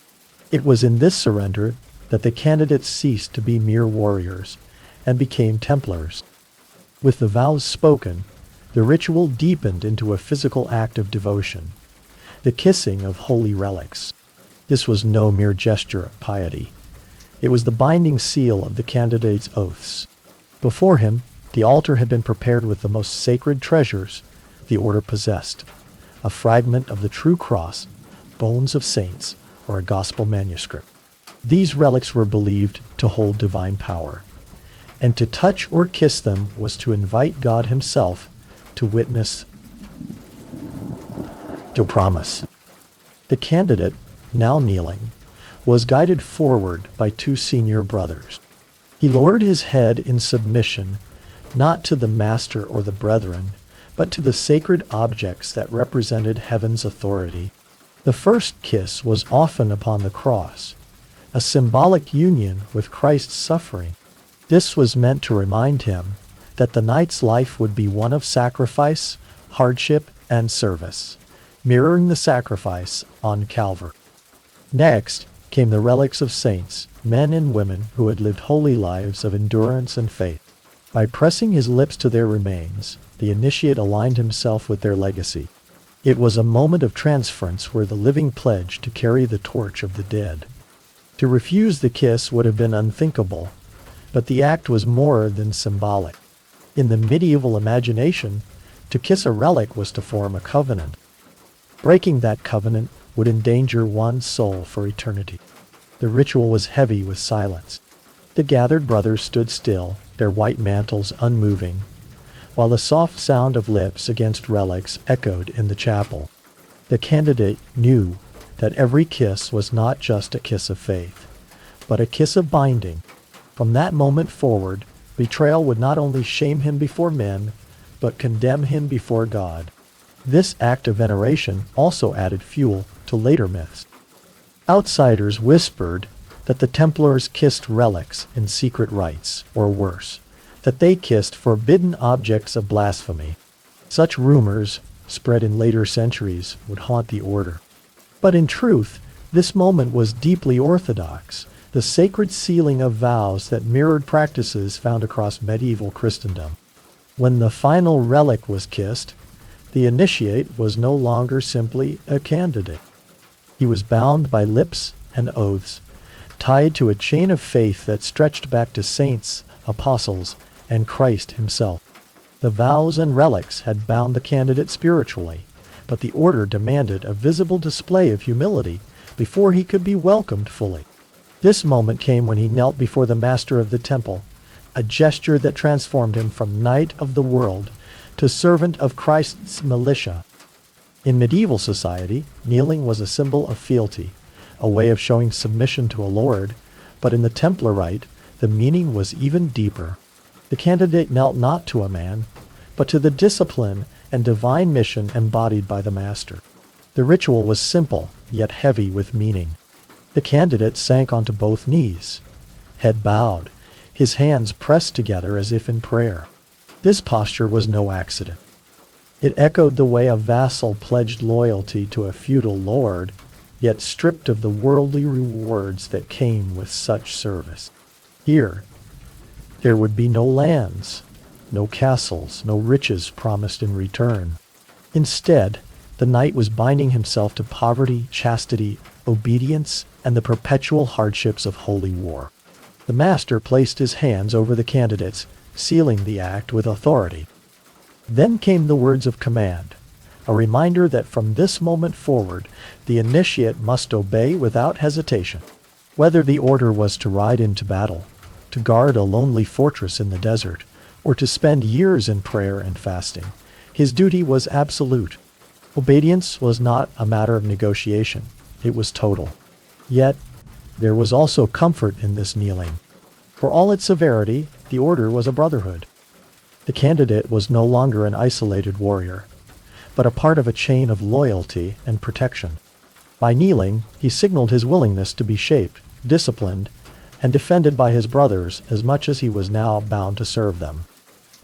It was in this surrender that the candidates ceased to be mere warriors and became Templars. With the vows spoken, the ritual deepened into a physical act of devotion, the kissing of holy relics. This was no mere gesture of piety. It was the binding seal of the candidate's oaths. Before him, the altar had been prepared with the most sacred treasures the order possessed: a fragment of the true cross, bones of saints, or a gospel manuscript. These relics were believed to hold divine power, and to touch or kiss them was to invite God himself to witness, to promise. The candidate, now kneeling, was guided forward by two senior brothers. He lowered his head in submission, not to the master or the brethren, but to the sacred objects that represented heaven's authority. The first kiss was often upon the cross, a symbolic union with Christ's suffering. This was meant to remind him that the knight's life would be one of sacrifice, hardship, and service, mirroring the sacrifice on Calvary. Next came the relics of saints, men and women who had lived holy lives of endurance and faith. By pressing his lips to their remains, the initiate aligned himself with their legacy. It was a moment of transference where the living pledged to carry the torch of the dead. To refuse the kiss would have been unthinkable, but the act was more than symbolic. In the medieval imagination, to kiss a relic was to form a covenant. Breaking that covenant would endanger one's soul for eternity. The ritual was heavy with silence. The gathered brothers stood still, their white mantles unmoving, while the soft sound of lips against relics echoed in the chapel. The candidate knew that every kiss was not just a kiss of faith, but a kiss of binding. From that moment forward, betrayal would not only shame him before men, but condemn him before God. This act of veneration also added fuel to later myths. Outsiders whispered that the Templars kissed relics in secret rites, or worse, that they kissed forbidden objects of blasphemy. Such rumors, spread in later centuries, would haunt the order. But in truth, this moment was deeply orthodox, the sacred sealing of vows that mirrored practices found across medieval Christendom. When the final relic was kissed, the initiate was no longer simply a candidate. He was bound by lips and oaths, tied to a chain of faith that stretched back to saints, apostles, and Christ himself. The vows and relics had bound the candidate spiritually, but the order demanded a visible display of humility before he could be welcomed fully. This moment came when he knelt before the master of the temple, a gesture that transformed him from knight of the world to servant of Christ's militia. In medieval society, kneeling was a symbol of fealty, a way of showing submission to a lord, but in the Templar rite, the meaning was even deeper. The candidate knelt not to a man, but to the discipline and divine mission embodied by the master. The ritual was simple, yet heavy with meaning. The candidate sank onto both knees, head bowed, his hands pressed together as if in prayer. This posture was no accident. It echoed the way a vassal pledged loyalty to a feudal lord, yet stripped of the worldly rewards that came with such service. Here, there would be no lands, no castles, no riches promised in return. Instead, the knight was binding himself to poverty, chastity, obedience, and the perpetual hardships of holy war. The master placed his hands over the candidates, sealing the act with authority. Then came the words of command, a reminder that from this moment forward, the initiate must obey without hesitation. Whether the order was to ride into battle, to guard a lonely fortress in the desert, or to spend years in prayer and fasting, his duty was absolute. Obedience was not a matter of negotiation, it was total. Yet, there was also comfort in this kneeling. For all its severity, the order was a brotherhood. The candidate was no longer an isolated warrior, but a part of a chain of loyalty and protection. By kneeling, he signaled his willingness to be shaped, disciplined, and defended by his brothers as much as he was now bound to serve them.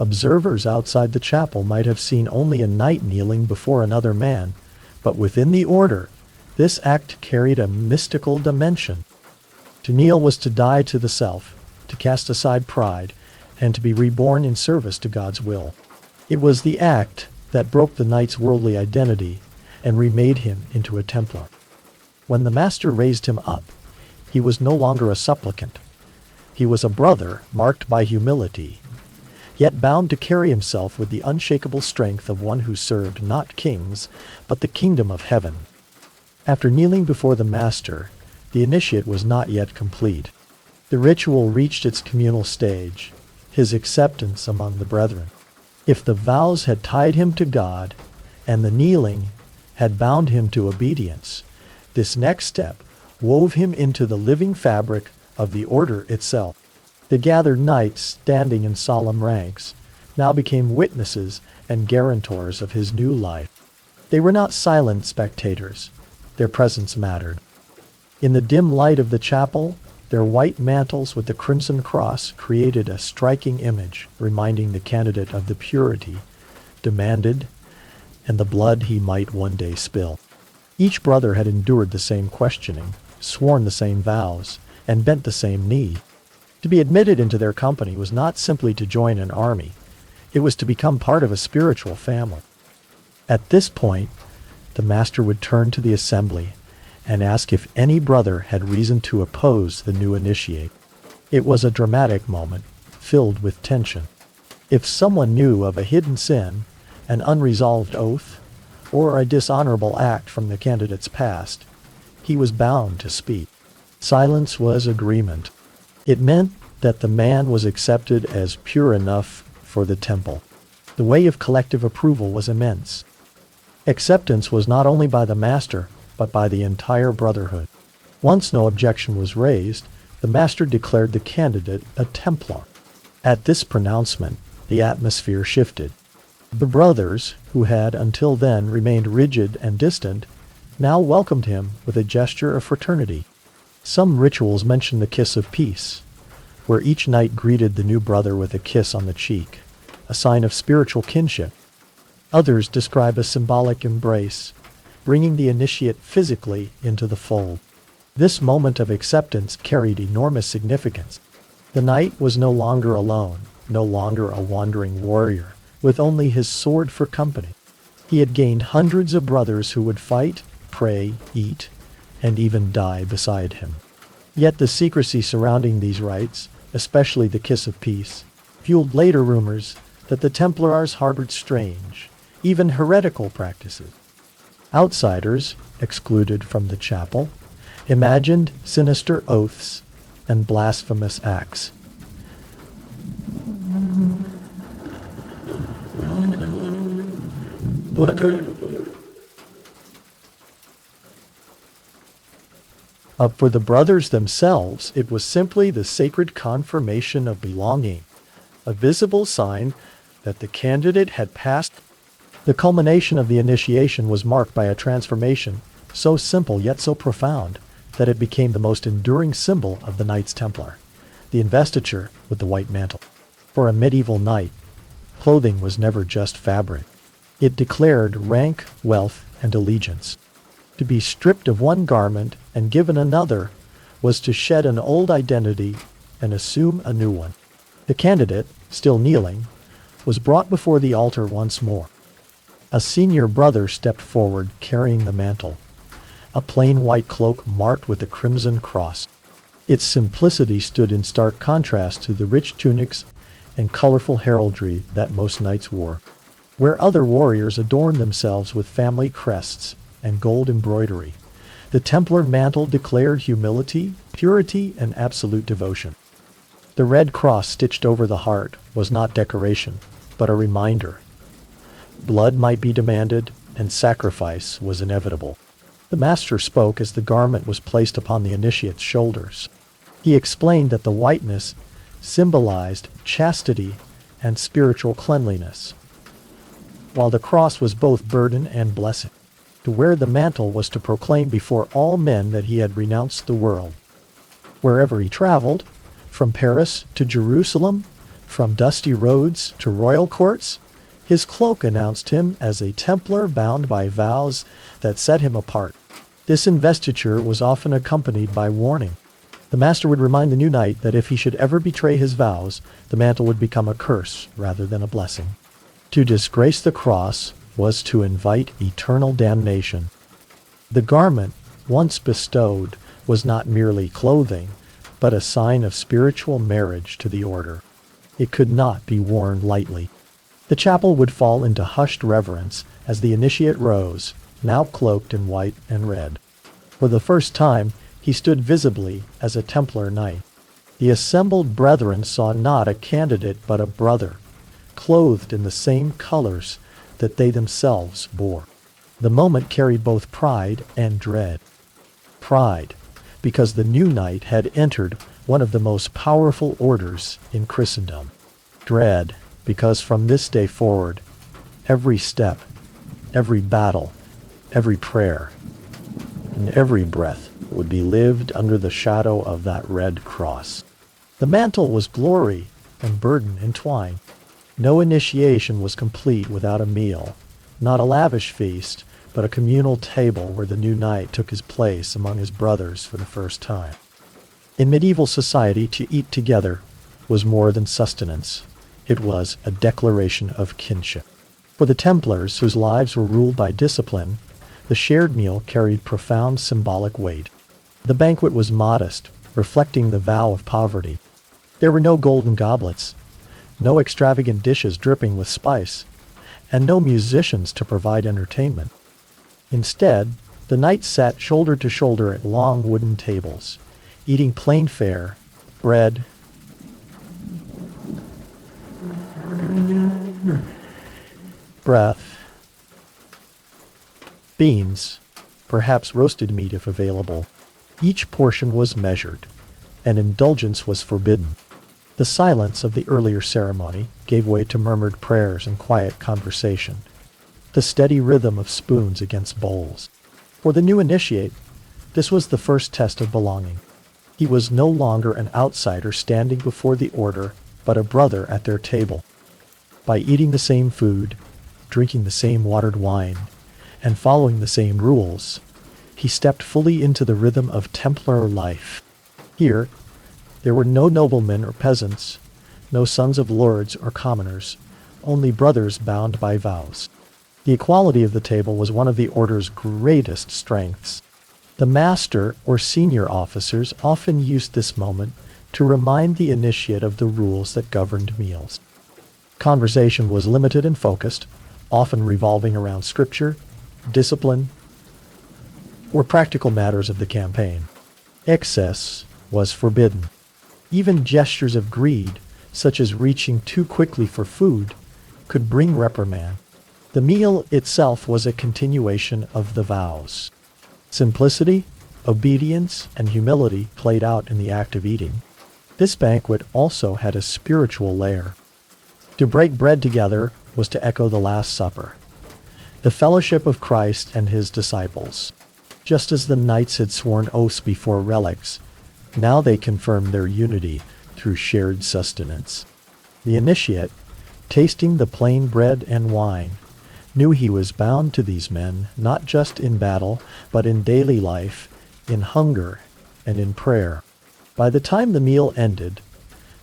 Observers outside the chapel might have seen only a knight kneeling before another man, but within the order, this act carried a mystical dimension. To kneel was to die to the self, to cast aside pride, and to be reborn in service to God's will. It was the act that broke the knight's worldly identity and remade him into a Templar. When the master raised him up, he was no longer a supplicant. He was a brother marked by humility, yet bound to carry himself with the unshakable strength of one who served not kings, but the kingdom of heaven. After kneeling before the master, the initiate was not yet complete. The ritual reached its communal stage, his acceptance among the brethren. If the vows had tied him to God, and the kneeling had bound him to obedience, this next step wove him into the living fabric of the order itself. The gathered knights, standing in solemn ranks, now became witnesses and guarantors of his new life. They were not silent spectators. Their presence mattered. In the dim light of the chapel, their white mantles with the crimson cross created a striking image, reminding the candidate of the purity demanded and the blood he might one day spill. Each brother had endured the same questioning, sworn the same vows, and bent the same knee. To be admitted into their company was not simply to join an army. It was to become part of a spiritual family. At this point, the master would turn to the assembly and ask if any brother had reason to oppose the new initiate. It was a dramatic moment, filled with tension. If someone knew of a hidden sin, an unresolved oath, or a dishonorable act from the candidate's past, he was bound to speak. Silence was agreement. It meant that the man was accepted as pure enough for the temple. The weight of collective approval was immense. Acceptance was not only by the master, but by the entire brotherhood. Once no objection was raised, the master declared the candidate a Templar. At this pronouncement, the atmosphere shifted. The brothers, who had until then remained rigid and distant, now welcomed him with a gesture of fraternity. Some rituals mention the kiss of peace, where each knight greeted the new brother with a kiss on the cheek, a sign of spiritual kinship. Others describe a symbolic embrace, bringing the initiate physically into the fold. This moment of acceptance carried enormous significance. The knight was no longer alone, no longer a wandering warrior, with only his sword for company. He had gained hundreds of brothers who would fight, pray, eat, and even die beside him. Yet the secrecy surrounding these rites, especially the kiss of peace, fueled later rumors that the Templars harbored strange, even heretical practices. Outsiders, excluded from the chapel, imagined sinister oaths and blasphemous acts. For the brothers themselves, it was simply the sacred confirmation of belonging, a visible sign that the candidate had passed. The culmination of the initiation was marked by a transformation so simple yet so profound that it became the most enduring symbol of the Knights Templar, the investiture with the white mantle. For a medieval knight, clothing was never just fabric. It declared rank, wealth, and allegiance. To be stripped of one garment and given another was to shed an old identity and assume a new one. The candidate, still kneeling, was brought before the altar once more. A senior brother stepped forward carrying the mantle, a plain white cloak marked with a crimson cross. Its simplicity stood in stark contrast to the rich tunics and colorful heraldry that most knights wore. Where other warriors adorned themselves with family crests and gold embroidery, the Templar mantle declared humility, purity, and absolute devotion. The red cross stitched over the heart was not decoration, but a reminder. Blood might be demanded, and sacrifice was inevitable. The master spoke as the garment was placed upon the initiate's shoulders. He explained that the whiteness symbolized chastity and spiritual cleanliness, while the cross was both burden and blessing. To wear the mantle was to proclaim before all men that he had renounced the world. Wherever he traveled, from Paris to Jerusalem, from dusty roads to royal courts, his cloak announced him as a Templar bound by vows that set him apart. This investiture was often accompanied by warning. The master would remind the new knight that if he should ever betray his vows, the mantle would become a curse rather than a blessing. To disgrace the cross was to invite eternal damnation. The garment, once bestowed, was not merely clothing, but a sign of spiritual marriage to the order. It could not be worn lightly. The chapel would fall into hushed reverence as the initiate rose, now cloaked in white and red. For the first time, he stood visibly as a Templar knight. The assembled brethren saw not a candidate but a brother, clothed in the same colors that they themselves bore. The moment carried both pride and dread. Pride, because the new knight had entered one of the most powerful orders in Christendom. Dread, because from this day forward, every step, every battle, every prayer, and every breath would be lived under the shadow of that red cross. The mantle was glory and burden entwined. No initiation was complete without a meal, not a lavish feast, but a communal table where the new knight took his place among his brothers for the first time. In medieval society, to eat together was more than sustenance. It was a declaration of kinship. For the Templars, whose lives were ruled by discipline, the shared meal carried profound symbolic weight. The banquet was modest, reflecting the vow of poverty. There were no golden goblets, no extravagant dishes dripping with spice, and no musicians to provide entertainment. Instead, the knights sat shoulder to shoulder at long wooden tables, eating plain fare, bread, Breath. Beans, perhaps roasted meat if available. Each portion was measured, and indulgence was forbidden. The silence of the earlier ceremony gave way to murmured prayers and quiet conversation, the steady rhythm of spoons against bowls. For the new initiate, this was the first test of belonging. He was no longer an outsider standing before the order, but a brother at their table. By eating the same food, drinking the same watered wine, and following the same rules, he stepped fully into the rhythm of Templar life. Here, there were no noblemen or peasants, no sons of lords or commoners, only brothers bound by vows. The equality of the table was one of the order's greatest strengths. The master or senior officers often used this moment to remind the initiate of the rules that governed meals. Conversation was limited and focused, often revolving around scripture, discipline, or practical matters of the campaign. Excess was forbidden. Even gestures of greed, such as reaching too quickly for food, could bring reprimand. The meal itself was a continuation of the vows. Simplicity, obedience, and humility played out in the act of eating. This banquet also had a spiritual layer. To break bread together was to echo the Last Supper, the fellowship of Christ and his disciples. Just as the knights had sworn oaths before relics, now they confirmed their unity through shared sustenance. The initiate, tasting the plain bread and wine, knew he was bound to these men, not just in battle, but in daily life, in hunger, and in prayer. By the time the meal ended,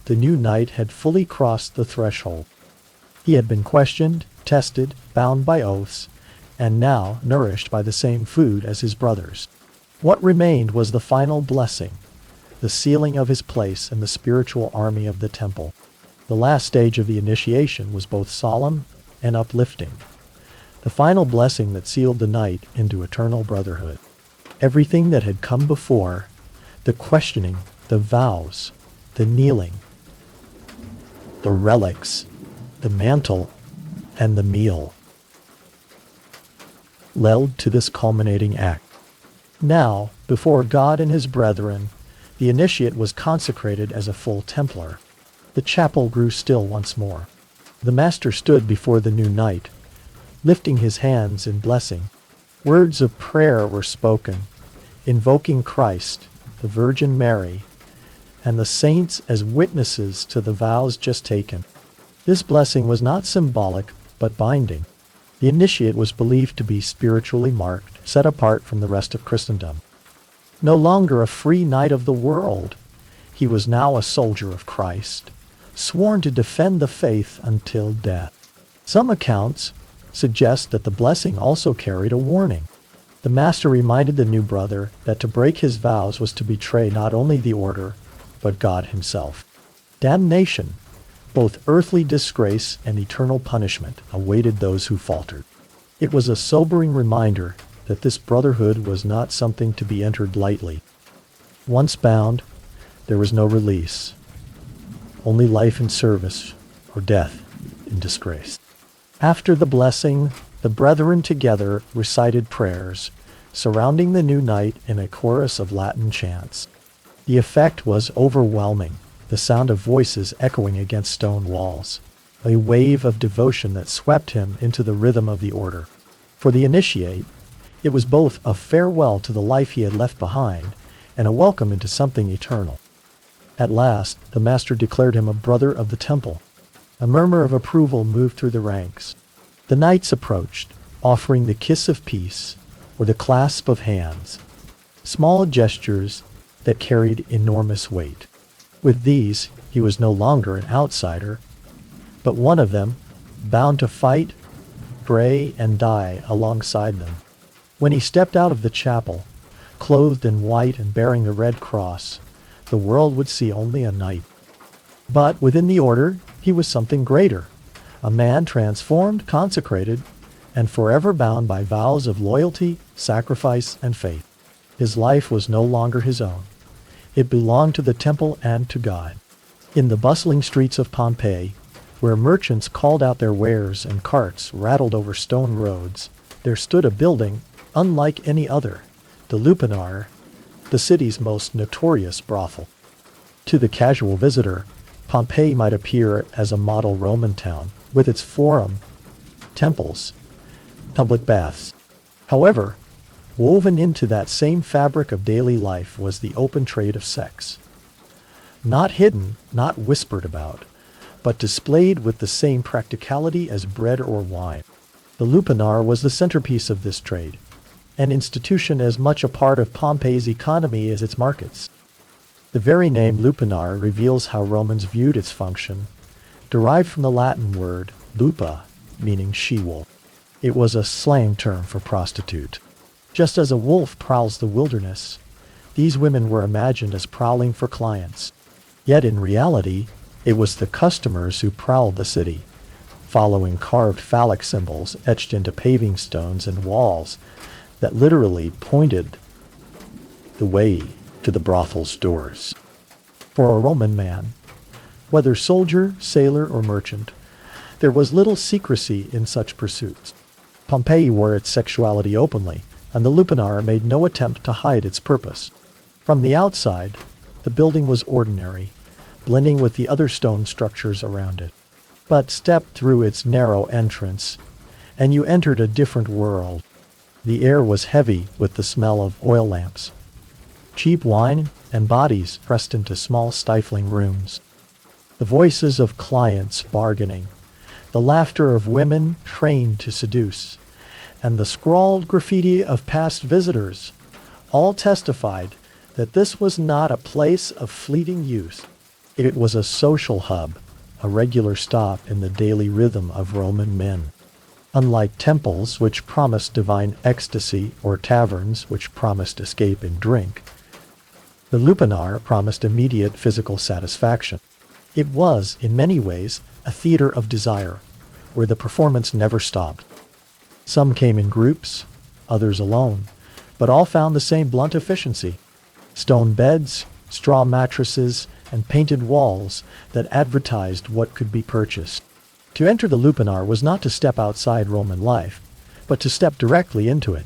the new knight had fully crossed the threshold. He had been questioned, tested, bound by oaths, and now nourished by the same food as his brothers. What remained was the final blessing, the sealing of his place in the spiritual army of the temple. The last stage of the initiation was both solemn and uplifting, the final blessing that sealed the knight into eternal brotherhood. Everything that had come before, the questioning, the vows, the kneeling, the relics, the mantle, and the meal, led to this culminating act. Now, before God and his brethren, the initiate was consecrated as a full Templar. The chapel grew still once more. The master stood before the new knight, lifting his hands in blessing. Words of prayer were spoken, invoking Christ, the Virgin Mary, and the saints as witnesses to the vows just taken. This blessing was not symbolic, but binding. The initiate was believed to be spiritually marked, set apart from the rest of Christendom. No longer a free knight of the world, he was now a soldier of Christ, sworn to defend the faith until death. Some accounts suggest that the blessing also carried a warning. The master reminded the new brother that to break his vows was to betray not only the order, but God himself. Damnation, both earthly disgrace and eternal punishment, awaited those who faltered. It was a sobering reminder that this brotherhood was not something to be entered lightly. Once bound, there was no release, only life in service or death in disgrace. After the blessing, the brethren together recited prayers, surrounding the new knight in a chorus of Latin chants. The effect was overwhelming, the sound of voices echoing against stone walls, a wave of devotion that swept him into the rhythm of the order. For the initiate, it was both a farewell to the life he had left behind and a welcome into something eternal. At last, the master declared him a brother of the temple. A murmur of approval moved through the ranks. The knights approached, offering the kiss of peace or the clasp of hands, small gestures that carried enormous weight. With these, he was no longer an outsider, but one of them, bound to fight, pray, and die alongside them. When he stepped out of the chapel, clothed in white and bearing the red cross, the world would see only a knight. But within the order, he was something greater, a man transformed, consecrated, and forever bound by vows of loyalty, sacrifice, and faith. His life was no longer his own. It belonged to the temple and to God. In the bustling streets of Pompeii, Where merchants called out their wares and carts rattled over stone roads, there stood a building unlike any other, the Lupanar, the city's most notorious brothel. To the casual visitor, Pompeii might appear as a model Roman town, with its forum, temples, public baths. However, woven into that same fabric of daily life was the open trade of sex. Not hidden, not whispered about, but displayed with the same practicality as bread or wine. The Lupanar was the centerpiece of this trade, an institution as much a part of Pompeii's economy as its markets. The very name Lupanar reveals how Romans viewed its function, derived from the Latin word lupa, meaning she-wolf. It was a slang term for prostitute. Just as a wolf prowls the wilderness, these women were imagined as prowling for clients. Yet in reality, it was the customers who prowled the city, following carved phallic symbols etched into paving stones and walls that literally pointed the way to the brothel's doors. For a Roman man, whether soldier, sailor, or merchant, there was little secrecy in such pursuits. Pompeii wore its sexuality openly, and the Lupanar made no attempt to hide its purpose. From the outside, the building was ordinary, blending with the other stone structures around it. But step through its narrow entrance, and you entered a different world. The air was heavy with the smell of oil lamps, cheap wine, and bodies pressed into small stifling rooms. The voices of clients bargaining, the laughter of women trained to seduce, and the scrawled graffiti of past visitors all testified that this was not a place of fleeting use. It was a social hub, a regular stop in the daily rhythm of Roman men. Unlike temples which promised divine ecstasy or taverns which promised escape and drink, the Lupanar promised immediate physical satisfaction. It was, in many ways, a theater of desire, where the performance never stopped. Some came in groups, others alone, but all found the same blunt efficiency: stone beds, straw mattresses, and painted walls that advertised what could be purchased. To enter the Lupanar was not to step outside Roman life, but to step directly into it.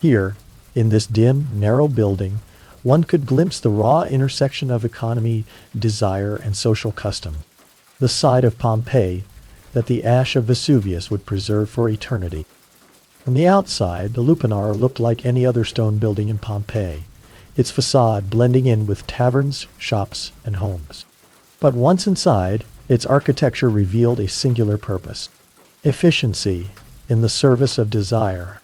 Here, in this dim, narrow building, one could glimpse the raw intersection of economy, desire, and social custom, the side of Pompeii that the ash of Vesuvius would preserve for eternity. From the outside, the Lupanar looked like any other stone building in Pompeii, its facade blending in with taverns, shops, and homes. But once inside, its architecture revealed a singular purpose: efficiency in the service of desire.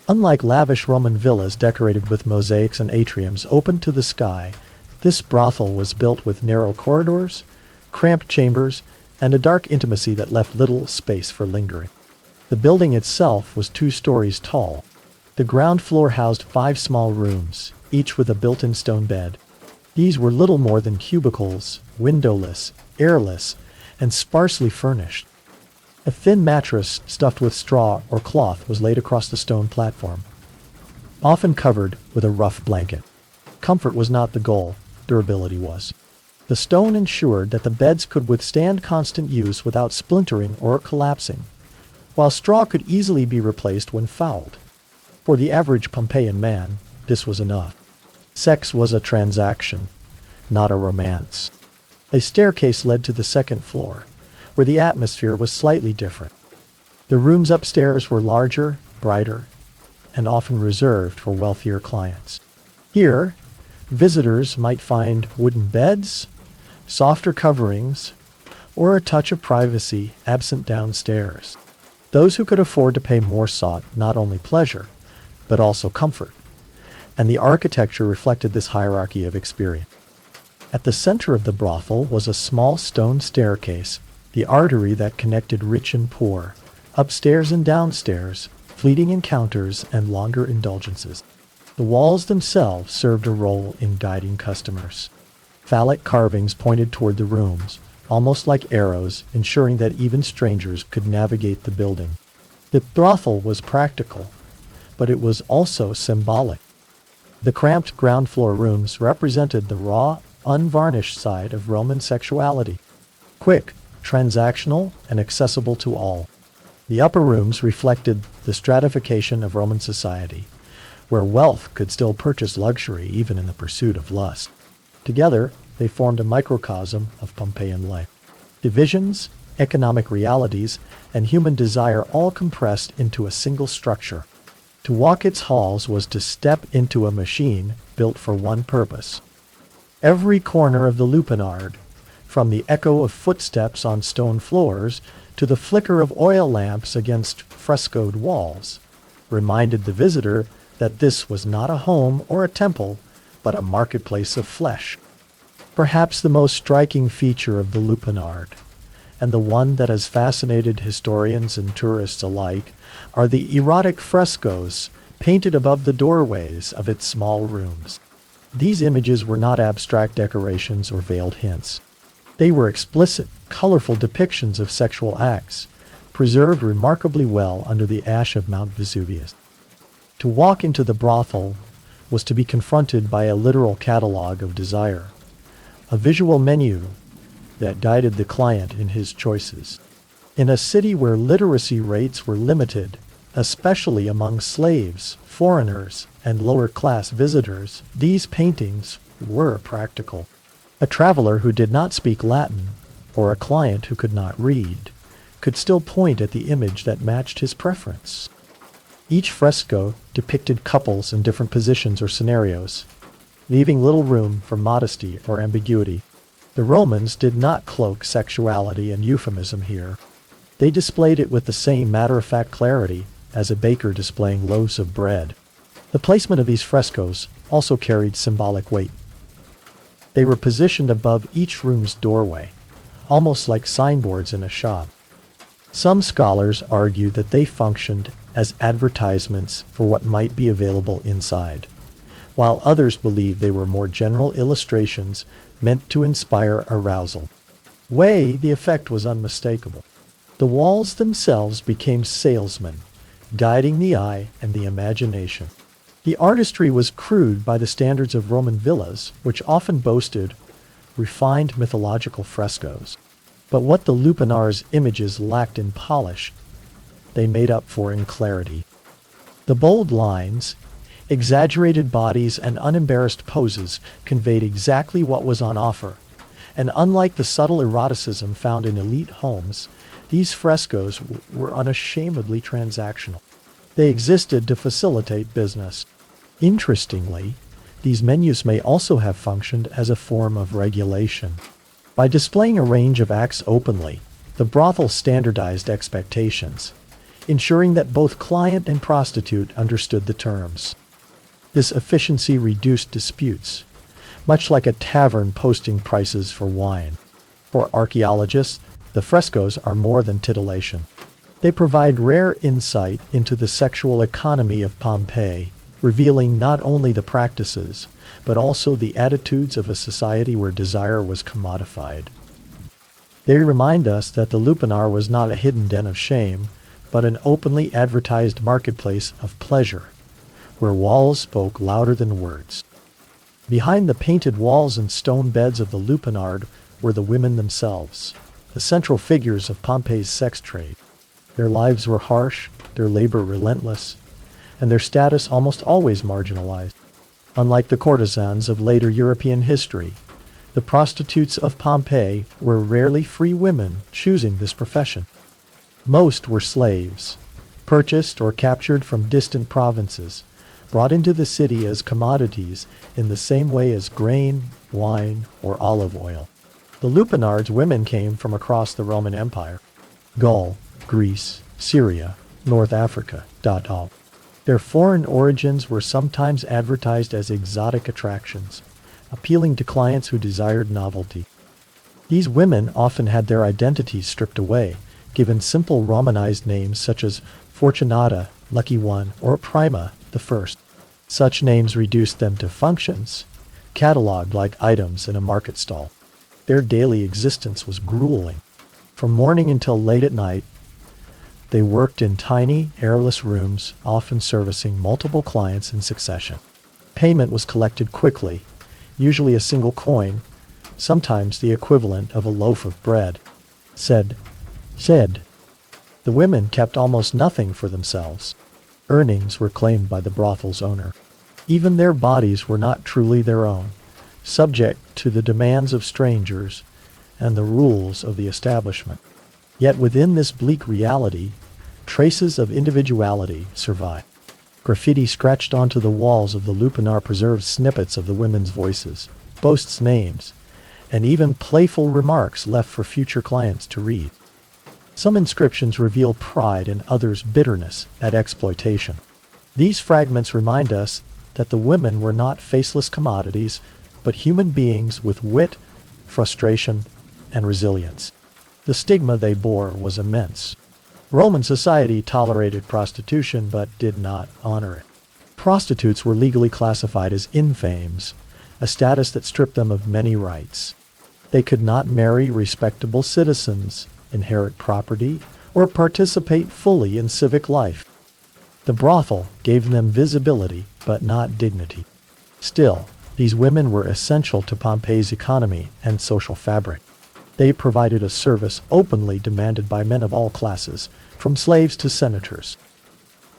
Unlike lavish Roman villas decorated with mosaics and atriums open to the sky, this brothel was built with narrow corridors, cramped chambers, and a dark intimacy that left little space for lingering. The building itself was 2 stories tall. The ground floor housed 5 small rooms, each with a built-in stone bed. These were little more than cubicles, windowless, airless, and sparsely furnished. A thin mattress stuffed with straw or cloth was laid across the stone platform, often covered with a rough blanket. Comfort was not the goal, durability was. The stone ensured that the beds could withstand constant use without splintering or collapsing, while straw could easily be replaced when fouled. For the average Pompeian man, this was enough. Sex was a transaction, not a romance. A staircase led to the second floor, where the atmosphere was slightly different. The rooms upstairs were larger, brighter, and often reserved for wealthier clients. Here, visitors might find wooden beds, softer coverings, or a touch of privacy absent downstairs. Those who could afford to pay more sought not only pleasure, but also comfort, and the architecture reflected this hierarchy of experience. At the center of the brothel was a small stone staircase, the artery that connected rich and poor, upstairs and downstairs, fleeting encounters and longer indulgences. The walls themselves served a role in guiding customers. Phallic carvings pointed toward the rooms, almost like arrows, ensuring that even strangers could navigate the building. The brothel was practical, but it was also symbolic. The cramped ground floor rooms represented the raw, unvarnished side of Roman sexuality. Quick, transactional and accessible to all. The upper rooms reflected the stratification of Roman society, where wealth could still purchase luxury even in the pursuit of lust. Together, they formed a microcosm of Pompeian life. Divisions, economic realities, and human desire all compressed into a single structure. To walk its halls was to step into a machine built for one purpose. Every corner of the lupanard, from the echo of footsteps on stone floors to the flicker of oil lamps against frescoed walls, reminded the visitor that this was not a home or a temple, but a marketplace of flesh. Perhaps the most striking feature of the lupanard, and the one that has fascinated historians and tourists alike, are the erotic frescoes painted above the doorways of its small rooms. These images were not abstract decorations or veiled hints. They were explicit, colorful depictions of sexual acts, preserved remarkably well under the ash of Mount Vesuvius. To walk into the brothel was to be confronted by a literal catalog of desire, a visual menu that guided the client in his choices. In a city where literacy rates were limited, especially among slaves, foreigners, and lower-class visitors, these paintings were practical. A traveler who did not speak Latin, or a client who could not read, could still point at the image that matched his preference. Each fresco depicted couples in different positions or scenarios, leaving little room for modesty or ambiguity. The Romans did not cloak sexuality and euphemism here. They displayed it with the same matter-of-fact clarity as a baker displaying loaves of bread. The placement of these frescoes also carried symbolic weight. They were positioned above each room's doorway, almost like signboards in a shop. Some scholars argue that they functioned as advertisements for what might be available inside, while others believe they were more general illustrations meant to inspire arousal. The effect was unmistakable. The walls themselves became salesmen, guiding the eye and the imagination. The artistry was crude by the standards of Roman villas, which often boasted refined mythological frescoes. But what the lupanar's images lacked in polish, they made up for in clarity. The bold lines, exaggerated bodies, and unembarrassed poses conveyed exactly what was on offer. And unlike the subtle eroticism found in elite homes, these frescoes were unashamedly transactional. They existed to facilitate business. Interestingly, these menus may also have functioned as a form of regulation. By displaying a range of acts openly, the brothel standardized expectations, ensuring that both client and prostitute understood the terms. This efficiency reduced disputes, much like a tavern posting prices for wine. For archaeologists, the frescoes are more than titillation. They provide rare insight into the sexual economy of Pompeii, revealing not only the practices, but also the attitudes of a society where desire was commodified. They remind us that the lupanar was not a hidden den of shame, but an openly advertised marketplace of pleasure, where walls spoke louder than words. Behind the painted walls and stone beds of the lupanard were the women themselves, the central figures of Pompeii's sex trade. Their lives were harsh, their labor relentless, and their status almost always marginalized. Unlike the courtesans of later European history, the prostitutes of Pompeii were rarely free women choosing this profession. Most were slaves, purchased or captured from distant provinces, brought into the city as commodities in the same way as grain, wine, or olive oil. The lupanards' women came from across the Roman Empire: Gaul, Greece, Syria, North Africa, all. Their foreign origins were sometimes advertised as exotic attractions, appealing to clients who desired novelty. These women often had their identities stripped away, given simple Romanized names such as Fortunata, Lucky One, or Prima, the First. Such names reduced them to functions, cataloged like items in a market stall. Their daily existence was grueling. From morning until late at night, they worked in tiny, airless rooms, often servicing multiple clients in succession. Payment was collected quickly, usually a single coin, sometimes the equivalent of a loaf of bread. said, said. The women kept almost nothing for themselves. Earnings were claimed by the brothel's owner. Even their bodies were not truly their own, subject to the demands of strangers and the rules of the establishment. Yet within this bleak reality, traces of individuality survive. Graffiti scratched onto the walls of the lupanar preserves snippets of the women's voices, boasts names, and even playful remarks left for future clients to read. Some inscriptions reveal pride and others bitterness at exploitation. These fragments remind us that the women were not faceless commodities, but human beings with wit, frustration, and resilience. The stigma they bore was immense. Roman society tolerated prostitution but did not honor it. Prostitutes were legally classified as infames, a status that stripped them of many rights. They could not marry respectable citizens, inherit property, or participate fully in civic life. The brothel gave them visibility, but not dignity. Still, these women were essential to Pompeii's economy and social fabric. They provided a service openly demanded by men of all classes, from slaves to senators.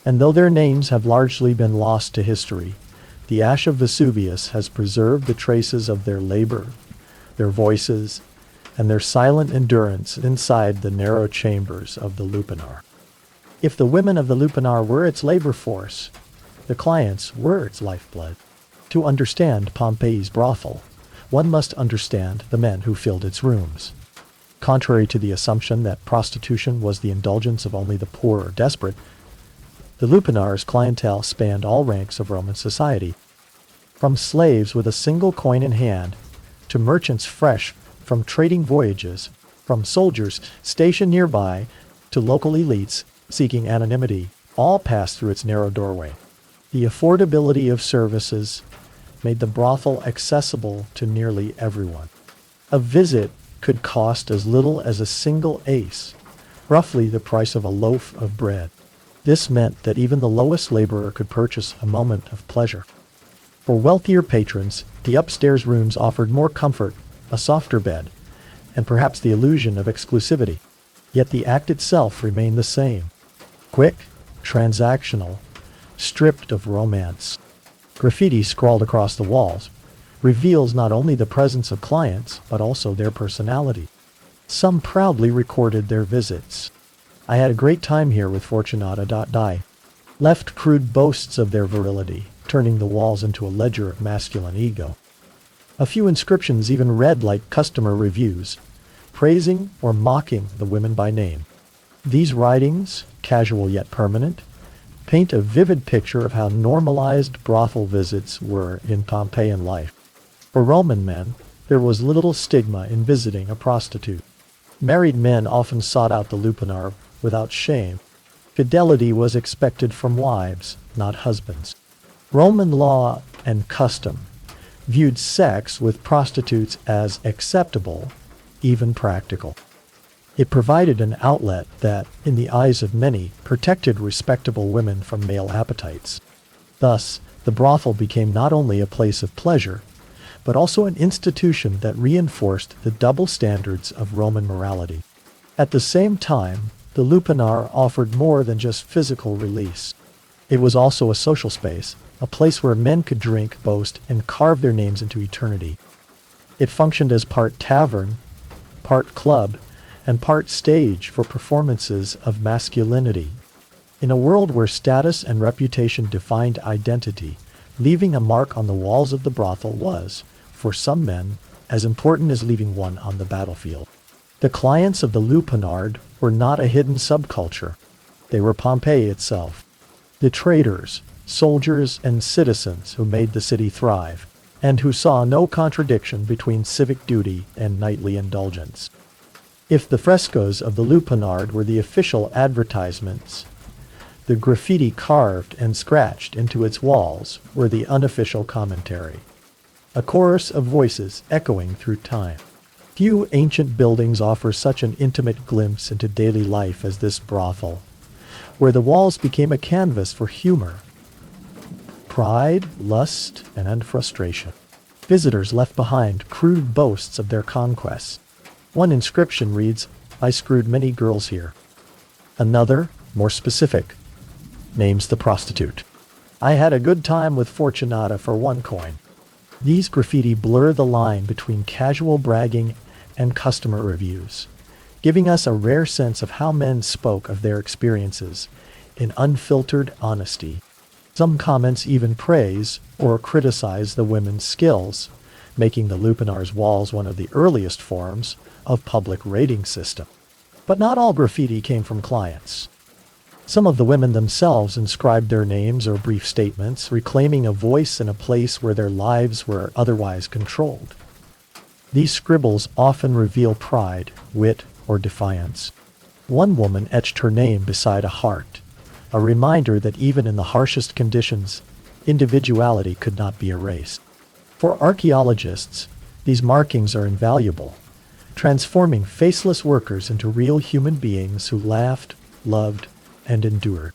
And though their names have largely been lost to history, the ash of Vesuvius has preserved the traces of their labor, their voices, and their silent endurance inside the narrow chambers of the lupanar. If the women of the lupanar were its labor force, the clients were its lifeblood. To understand Pompeii's brothel, one must understand the men who filled its rooms. Contrary to the assumption that prostitution was the indulgence of only the poor or desperate, the lupanar's clientele spanned all ranks of Roman society, from slaves with a single coin in hand to merchants fresh from trading voyages, from soldiers stationed nearby to local elites seeking anonymity, all passed through its narrow doorway. The affordability of services made the brothel accessible to nearly everyone. A visit could cost as little as a single ace, roughly the price of a loaf of bread. This meant that even the lowest laborer could purchase a moment of pleasure. For wealthier patrons, the upstairs rooms offered more comfort, a softer bed, and perhaps the illusion of exclusivity. Yet the act itself remained the same. Quick, transactional, stripped of romance. Graffiti scrawled across the walls reveals not only the presence of clients, but also their personality. Some proudly recorded their visits. I had a great time here with Fortunata. Die. Left crude boasts of their virility, turning the walls into a ledger of masculine ego. A few inscriptions even read like customer reviews, praising or mocking the women by name. These writings, casual yet permanent, paint a vivid picture of how normalized brothel visits were in Pompeian life. For Roman men, there was little stigma in visiting a prostitute. Married men often sought out the lupanar without shame. Fidelity was expected from wives, not husbands. Roman law and custom viewed sex with prostitutes as acceptable, even practical. It provided an outlet that, in the eyes of many, protected respectable women from male appetites. Thus, the brothel became not only a place of pleasure, but also an institution that reinforced the double standards of Roman morality. At the same time, the lupanar offered more than just physical release. It was also a social space, a place where men could drink, boast, and carve their names into eternity. It functioned as part tavern, part club, and part stage for performances of masculinity. In a world where status and reputation defined identity, leaving a mark on the walls of the brothel was, for some men, as important as leaving one on the battlefield. The clients of the lupanard were not a hidden subculture. They were Pompeii itself. The traders, soldiers, and citizens who made the city thrive, and who saw no contradiction between civic duty and nightly indulgence. If the frescoes of the lupanard were the official advertisements, the graffiti carved and scratched into its walls were the unofficial commentary. A chorus of voices echoing through time. Few ancient buildings offer such an intimate glimpse into daily life as this brothel, where the walls became a canvas for humor, pride, lust, and frustration. Visitors left behind crude boasts of their conquests. One inscription reads, I screwed many girls here. Another, more specific, names the prostitute. I had a good time with Fortunata for 1 coin. These graffiti blur the line between casual bragging and customer reviews, giving us a rare sense of how men spoke of their experiences in unfiltered honesty. Some comments even praise or criticize the women's skills, making the Lupanar's walls one of the earliest forms of public rating system. But not all graffiti came from clients. Some of the women themselves inscribed their names or brief statements, reclaiming a voice in a place where their lives were otherwise controlled. These scribbles often reveal pride, wit, or defiance. One woman etched her name beside a heart, a reminder that even in the harshest conditions, individuality could not be erased. For archaeologists, these markings are invaluable, transforming faceless workers into real human beings who laughed, loved, and endured.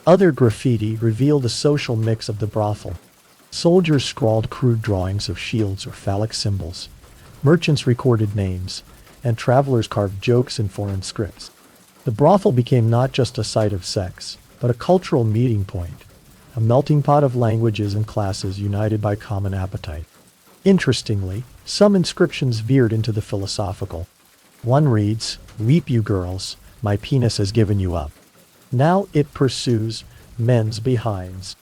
Other graffiti reveal the social mix of the brothel. Soldiers scrawled crude drawings of shields or phallic symbols. Merchants recorded names, and travelers carved jokes in foreign scripts. The brothel became not just a site of sex, but a cultural meeting point, a melting pot of languages and classes united by common appetite. Interestingly, some inscriptions veered into the philosophical. One reads, "Weep you girls, my penis has given you up." Now it pursues men's behinds.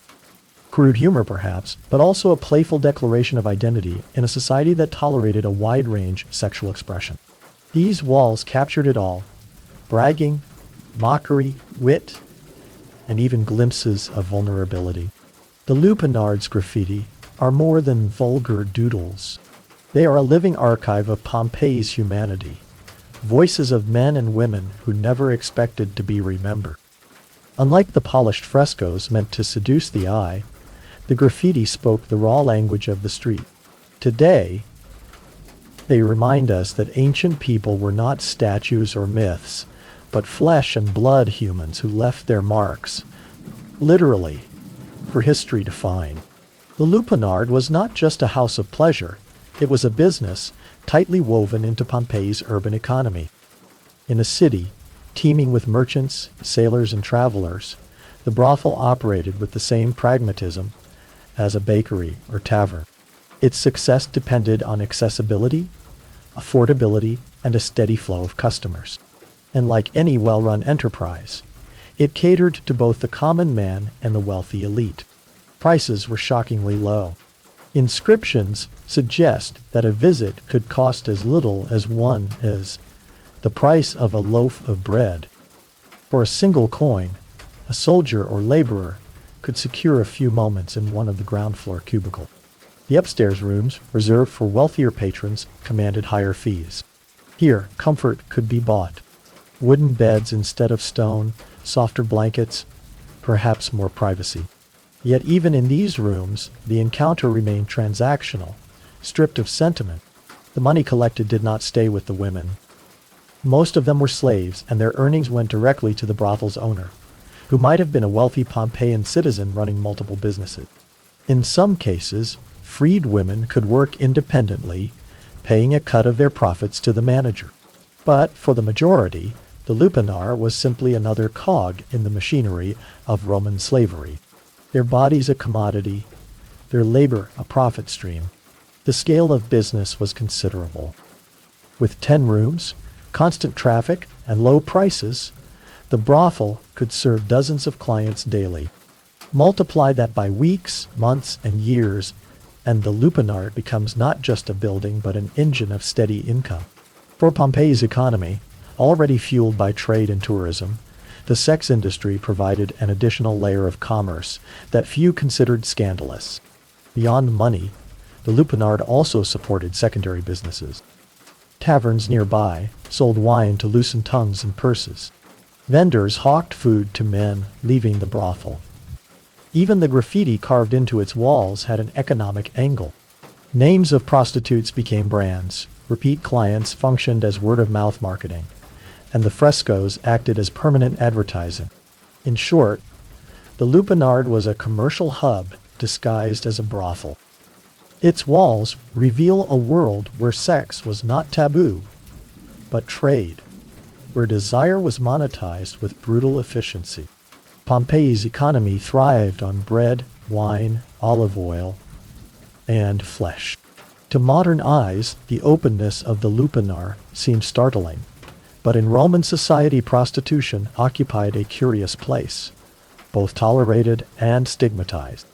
Crude humor perhaps, but also a playful declaration of identity in a society that tolerated a wide range of sexual expression. These walls captured it all: bragging, mockery, wit, and even glimpses of vulnerability. The Lupanards' graffiti are more than vulgar doodles. They are a living archive of Pompeii's humanity, voices of men and women who never expected to be remembered. Unlike the polished frescoes meant to seduce the eye, the graffiti spoke the raw language of the street. Today, they remind us that ancient people were not statues or myths, but flesh and blood humans who left their marks, literally, for history to find. The Lupanard was not just a house of pleasure, it was a business tightly woven into Pompeii's urban economy. In a city teeming with merchants, sailors, and travelers, the brothel operated with the same pragmatism as a bakery or tavern. Its success depended on accessibility, affordability, and a steady flow of customers. And like any well-run enterprise, it catered to both the common man and the wealthy elite. Prices were shockingly low. Inscriptions suggest that a visit could cost as little as the price of a loaf of bread. For a single coin, a soldier or laborer could secure a few moments in one of the ground floor cubicles. The upstairs rooms, reserved for wealthier patrons, commanded higher fees. Here, comfort could be bought. Wooden beds instead of stone, softer blankets, perhaps more privacy. Yet even in these rooms, the encounter remained transactional, stripped of sentiment. The money collected did not stay with the women. Most of them were slaves, and their earnings went directly to the brothel's owner, who might have been a wealthy Pompeian citizen running multiple businesses. In some cases, freed women could work independently, paying a cut of their profits to the manager. But for the majority, the Lupanar was simply another cog in the machinery of Roman slavery. Their bodies a commodity, their labor a profit stream. The scale of business was considerable. With 10 rooms, constant traffic, and low prices, the brothel could serve dozens of clients daily. Multiply that by weeks, months, and years, and the Lupanar becomes not just a building but an engine of steady income. For Pompeii's economy, already fueled by trade and tourism, the sex industry provided an additional layer of commerce that few considered scandalous. Beyond money, the Lupanard also supported secondary businesses. Taverns nearby sold wine to loosen tongues and purses. Vendors hawked food to men leaving the brothel. Even the graffiti carved into its walls had an economic angle. Names of prostitutes became brands, repeat clients functioned as word-of-mouth marketing, and the frescoes acted as permanent advertising. In short, the Lupanard was a commercial hub disguised as a brothel. Its walls reveal a world where sex was not taboo, but trade. where desire was monetized with brutal efficiency. Pompeii's economy thrived on bread, wine, olive oil, and flesh. To modern eyes, the openness of the lupanar seemed startling, but in Roman society prostitution occupied a curious place, both tolerated and stigmatized.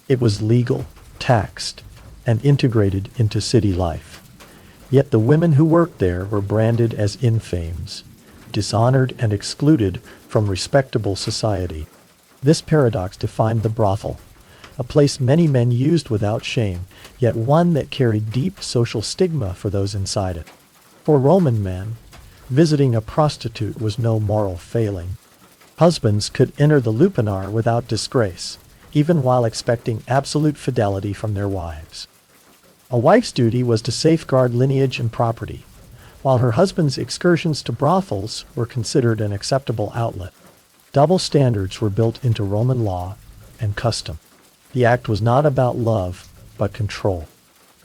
It was legal, taxed, and integrated into city life. Yet the women who worked there were branded as infames, dishonored and excluded from respectable society. This paradox defined the brothel, a place many men used without shame, yet one that carried deep social stigma for those inside it. For Roman men, visiting a prostitute was no moral failing. Husbands could enter the lupanar without disgrace, even while expecting absolute fidelity from their wives. A wife's duty was to safeguard lineage and property, while her husband's excursions to brothels were considered an acceptable outlet. Double standards were built into Roman law and custom. The act was not about love, but control.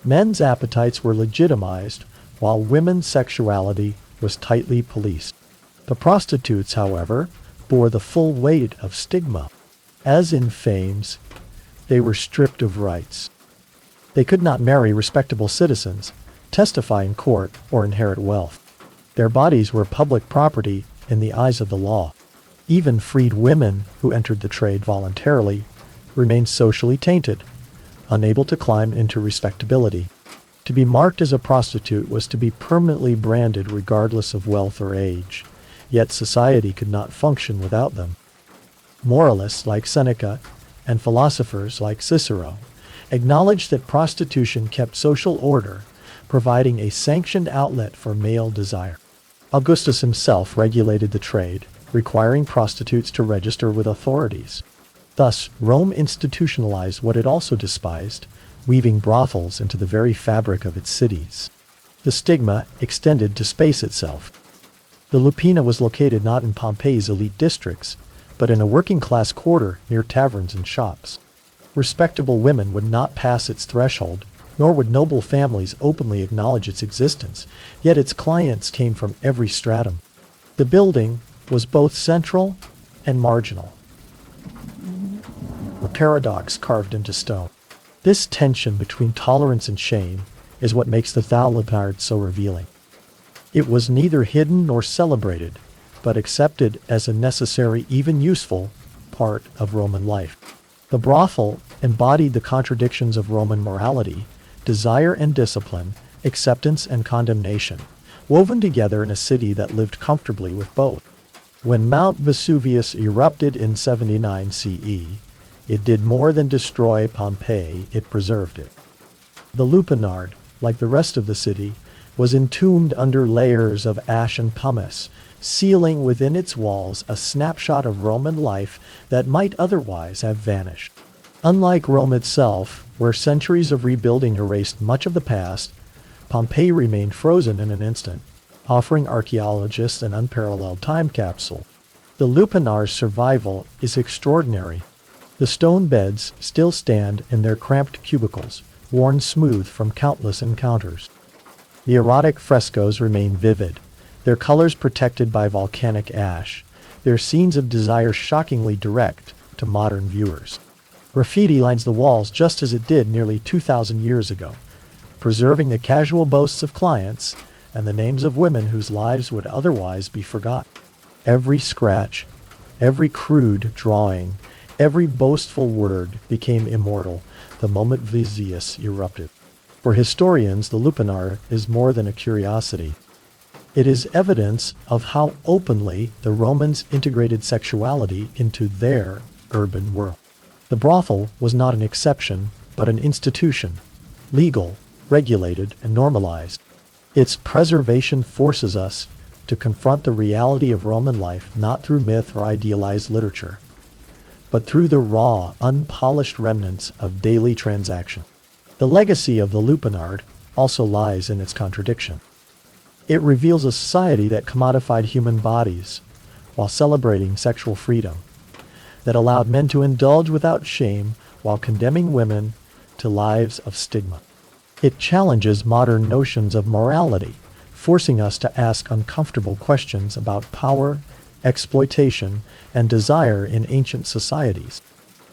Men's appetites were legitimized, while women's sexuality was tightly policed. The prostitutes, however, bore the full weight of stigma. As infames, they were stripped of rights. They could not marry respectable citizens, testify in court, or inherit wealth. Their bodies were public property in the eyes of the law. Even freed women who entered the trade voluntarily remained socially tainted, unable to climb into respectability. To be marked as a prostitute was to be permanently branded regardless of wealth or age, yet society could not function without them. Moralists like Seneca and philosophers like Cicero acknowledged that prostitution kept social order, providing a sanctioned outlet for male desire. Augustus himself regulated the trade, requiring prostitutes to register with authorities. Thus, Rome institutionalized what it also despised, weaving brothels into the very fabric of its cities. The stigma extended to space itself. The Lupina was located not in Pompeii's elite districts, but in a working-class quarter near taverns and shops. Respectable women would not pass its threshold, nor would noble families openly acknowledge its existence, yet its clients came from every stratum. The building was both central and marginal, a paradox carved into stone. This tension between tolerance and shame is what makes the Thalipard so revealing. It was neither hidden nor celebrated, but accepted as a necessary, even useful, part of Roman life. The brothel embodied the contradictions of Roman morality, desire and discipline, acceptance and condemnation, woven together in a city that lived comfortably with both. When Mount Vesuvius erupted in 79 CE, it did more than destroy Pompeii, it preserved it. The lupanard, like the rest of the city, was entombed under layers of ash and pumice, sealing within its walls a snapshot of Roman life that might otherwise have vanished. Unlike Rome itself, where centuries of rebuilding erased much of the past, Pompeii remained frozen in an instant, offering archaeologists an unparalleled time capsule. The lupanar's survival is extraordinary. The stone beds still stand in their cramped cubicles, worn smooth from countless encounters. The erotic frescoes remain vivid, their colors protected by volcanic ash, their scenes of desire shockingly direct to modern viewers. Graffiti lines the walls just as it did nearly 2,000 years ago, preserving the casual boasts of clients and the names of women whose lives would otherwise be forgotten. Every scratch, every crude drawing, every boastful word became immortal the moment Vesuvius erupted. For historians, the lupanar is more than a curiosity. It is evidence of how openly the Romans integrated sexuality into their urban world. The brothel was not an exception, but an institution, legal, regulated, and normalized. Its preservation forces us to confront the reality of Roman life not through myth or idealized literature, but through the raw, unpolished remnants of daily transaction. The legacy of the lupanard also lies in its contradiction. It reveals a society that commodified human bodies while celebrating sexual freedom, that allowed men to indulge without shame while condemning women to lives of stigma. It challenges modern notions of morality, forcing us to ask uncomfortable questions about power, exploitation, and desire in ancient societies.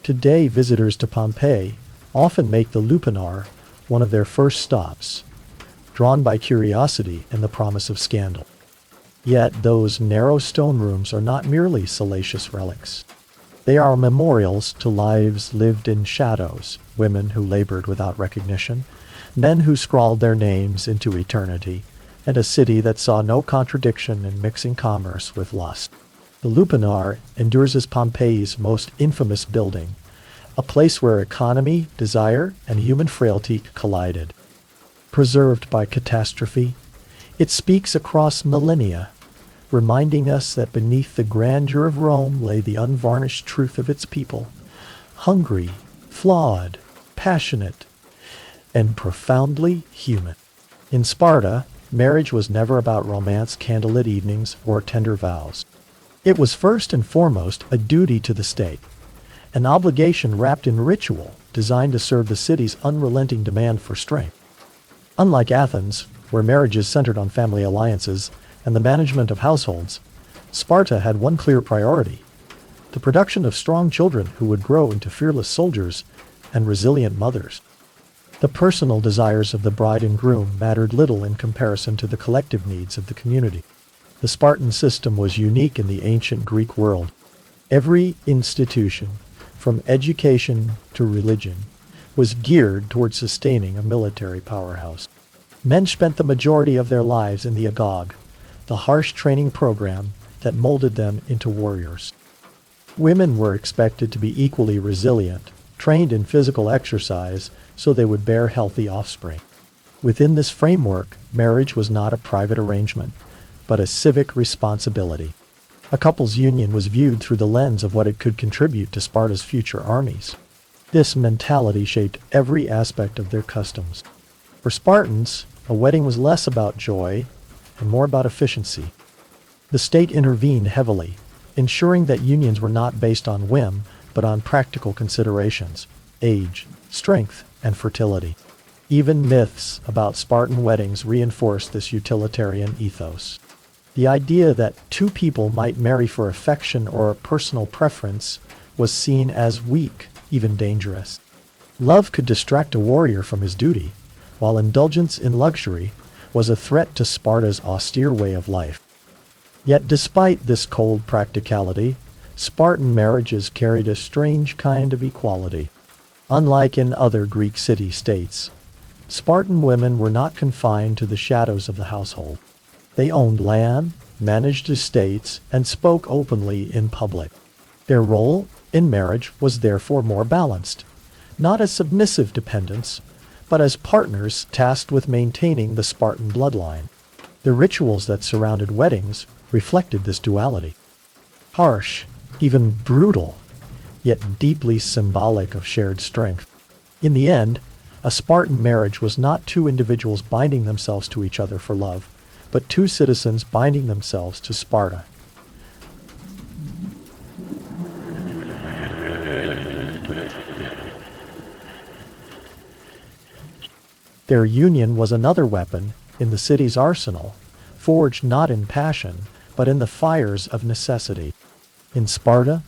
Today, visitors to Pompeii often make the lupanar one of their first stops, drawn by curiosity and the promise of scandal. Yet those narrow stone rooms are not merely salacious relics. They are memorials to lives lived in shadows, women who labored without recognition, men who scrawled their names into eternity, and a city that saw no contradiction in mixing commerce with lust. The lupanar endures as Pompeii's most infamous building, a place where economy, desire, and human frailty collided. Preserved by catastrophe, it speaks across millennia, reminding us that beneath the grandeur of Rome lay the unvarnished truth of its people, hungry, flawed, passionate, and profoundly human. In Sparta, marriage was never about romance, candlelit evenings, or tender vows. It was first and foremost a duty to the state, an obligation wrapped in ritual designed to serve the city's unrelenting demand for strength. Unlike Athens, where marriages centered on family alliances and the management of households, Sparta had one clear priority: the production of strong children who would grow into fearless soldiers and resilient mothers. The personal desires of the bride and groom mattered little in comparison to the collective needs of the community. The Spartan system was unique in the ancient Greek world. Every institution, from education to religion, was geared toward sustaining a military powerhouse. Men spent the majority of their lives in the agog, the harsh training program that molded them into warriors. Women were expected to be equally resilient, trained in physical exercise so they would bear healthy offspring. Within this framework, marriage was not a private arrangement, but a civic responsibility. A couple's union was viewed through the lens of what it could contribute to Sparta's future armies. This mentality shaped every aspect of their customs. For Spartans, a wedding was less about joy and more about efficiency. The state intervened heavily, ensuring that unions were not based on whim, but on practical considerations: age, strength, and fertility. Even myths about Spartan weddings reinforced this utilitarian ethos. The idea that two people might marry for affection or personal preference was seen as weak, even dangerous. Love could distract a warrior from his duty, while indulgence in luxury was a threat to Sparta's austere way of life. Yet despite this cold practicality, Spartan marriages carried a strange kind of equality. Unlike in other Greek city-states, Spartan women were not confined to the shadows of the household. They owned land, managed estates, and spoke openly in public. Their role in marriage was therefore more balanced, not as submissive dependents, but as partners tasked with maintaining the Spartan bloodline. The rituals that surrounded weddings reflected this duality. Harsh, even brutal, yet deeply symbolic of shared strength. In the end, a Spartan marriage was not two individuals binding themselves to each other for love, but two citizens binding themselves to Sparta. Their union was another weapon in the city's arsenal, forged not in passion, but in the fires of necessity. In Sparta,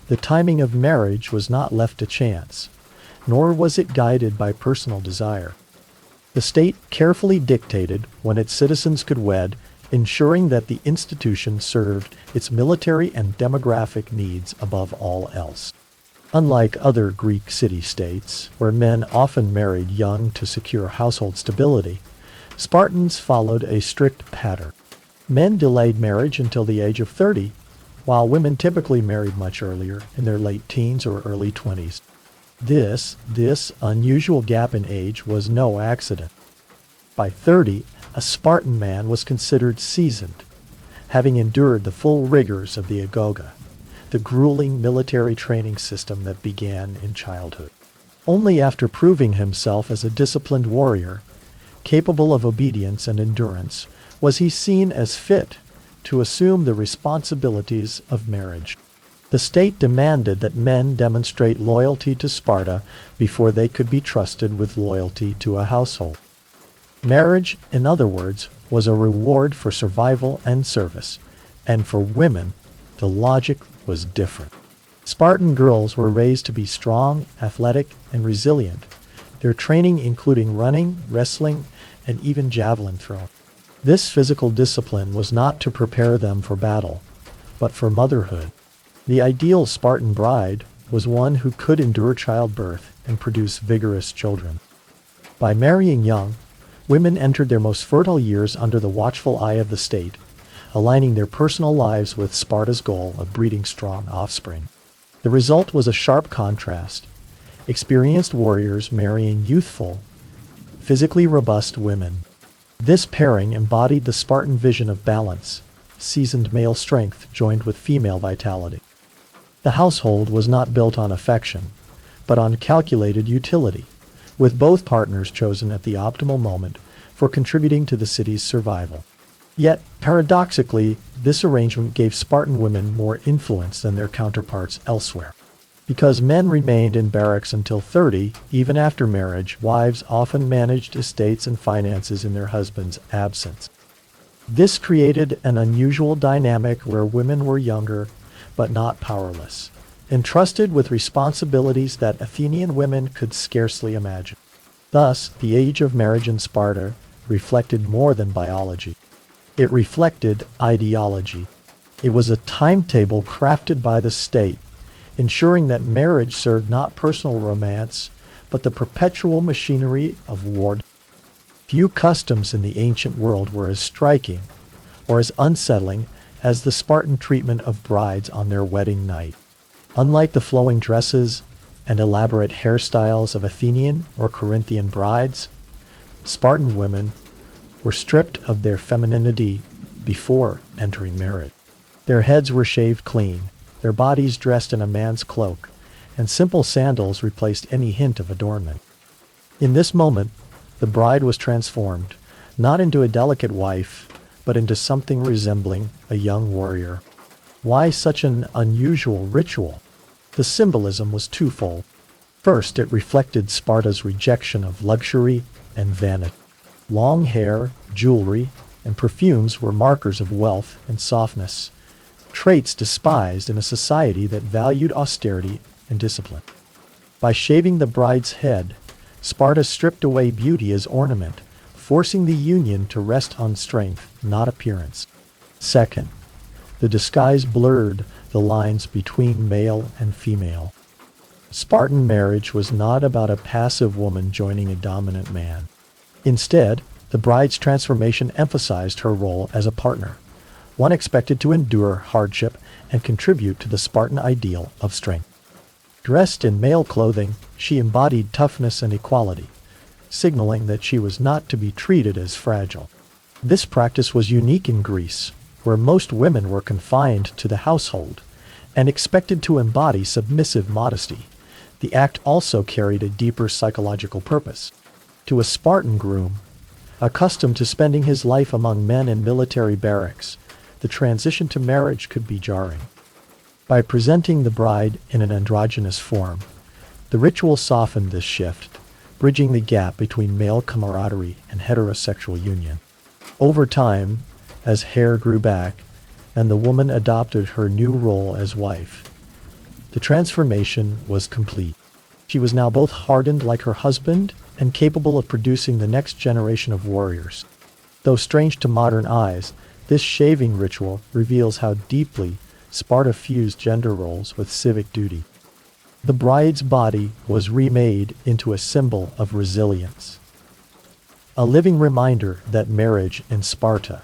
the timing of marriage was not left to chance, nor was it guided by personal desire. The state carefully dictated when its citizens could wed, ensuring that the institution served its military and demographic needs above all else. Unlike other Greek city-states, where men often married young to secure household stability, Spartans followed a strict pattern. Men delayed marriage until the age of 30, while women typically married much earlier, in their late teens or early 20s. This unusual gap in age was no accident. By 30, a Spartan man was considered seasoned, having endured the full rigors of the agoga, the grueling military training system that began in childhood. Only after proving himself as a disciplined warrior, capable of obedience and endurance, was he seen as fit to assume the responsibilities of marriage. The state demanded that men demonstrate loyalty to Sparta before they could be trusted with loyalty to a household. Marriage, in other words, was a reward for survival and service, and for women, the logic was different. Spartan girls were raised to be strong, athletic, and resilient, their training including running, wrestling, and even javelin throwing. This physical discipline was not to prepare them for battle, but for motherhood. The ideal Spartan bride was one who could endure childbirth and produce vigorous children. By marrying young, women entered their most fertile years under the watchful eye of the state, aligning their personal lives with Sparta's goal of breeding strong offspring. The result was a sharp contrast: experienced warriors marrying youthful, physically robust women. This pairing embodied the Spartan vision of balance, seasoned male strength joined with female vitality. The household was not built on affection, but on calculated utility, with both partners chosen at the optimal moment for contributing to the city's survival. Yet, paradoxically, this arrangement gave Spartan women more influence than their counterparts elsewhere. Because men remained in barracks until 30, even after marriage, wives often managed estates and finances in their husband's absence. This created an unusual dynamic where women were younger, but not powerless, entrusted with responsibilities that Athenian women could scarcely imagine. Thus, the age of marriage in Sparta reflected more than biology. It reflected ideology. It was a timetable crafted by the state, ensuring that marriage served not personal romance, but the perpetual machinery of war. Few customs in the ancient world were as striking or as unsettling as the Spartan treatment of brides on their wedding night. Unlike the flowing dresses and elaborate hairstyles of Athenian or Corinthian brides, Spartan women were stripped of their femininity before entering marriage. Their heads were shaved clean, their bodies dressed in a man's cloak, and simple sandals replaced any hint of adornment. In this moment, the bride was transformed, not into a delicate wife, but into something resembling a young warrior. Why such an unusual ritual? The symbolism was twofold. First, it reflected Sparta's rejection of luxury and vanity. Long hair, jewelry, and perfumes were markers of wealth and softness, traits despised in a society that valued austerity and discipline. By shaving the bride's head, Sparta stripped away beauty as ornament, forcing the union to rest on strength, not appearance. Second, the disguise blurred the lines between male and female. Spartan marriage was not about a passive woman joining a dominant man. Instead, the bride's transformation emphasized her role as a partner, one expected to endure hardship and contribute to the Spartan ideal of strength. Dressed in male clothing, she embodied toughness and equality, signaling that she was not to be treated as fragile. This practice was unique in Greece, where most women were confined to the household and expected to embody submissive modesty. The act also carried a deeper psychological purpose. To a Spartan groom, accustomed to spending his life among men in military barracks, the transition to marriage could be jarring. By presenting the bride in an androgynous form, the ritual softened this shift, bridging the gap between male camaraderie and heterosexual union. Over time, as hair grew back and the woman adopted her new role as wife, the transformation was complete. She was now both hardened like her husband and capable of producing the next generation of warriors. Though strange to modern eyes, this shaving ritual reveals how deeply Sparta fused gender roles with civic duty. The bride's body was remade into a symbol of resilience, a living reminder that marriage in Sparta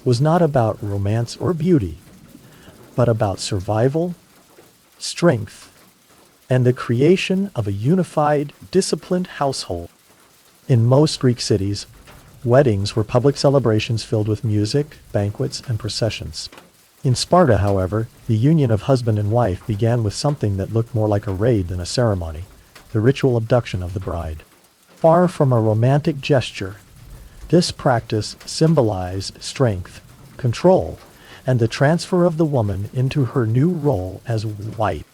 was not about romance or beauty, but about survival, strength, and the creation of a unified, disciplined household. In most Greek cities, weddings were public celebrations filled with music, banquets, and processions. In Sparta, however, the union of husband and wife began with something that looked more like a raid than a ceremony: the ritual abduction of the bride. Far from a romantic gesture, this practice symbolized strength, control, and the transfer of the woman into her new role as wife.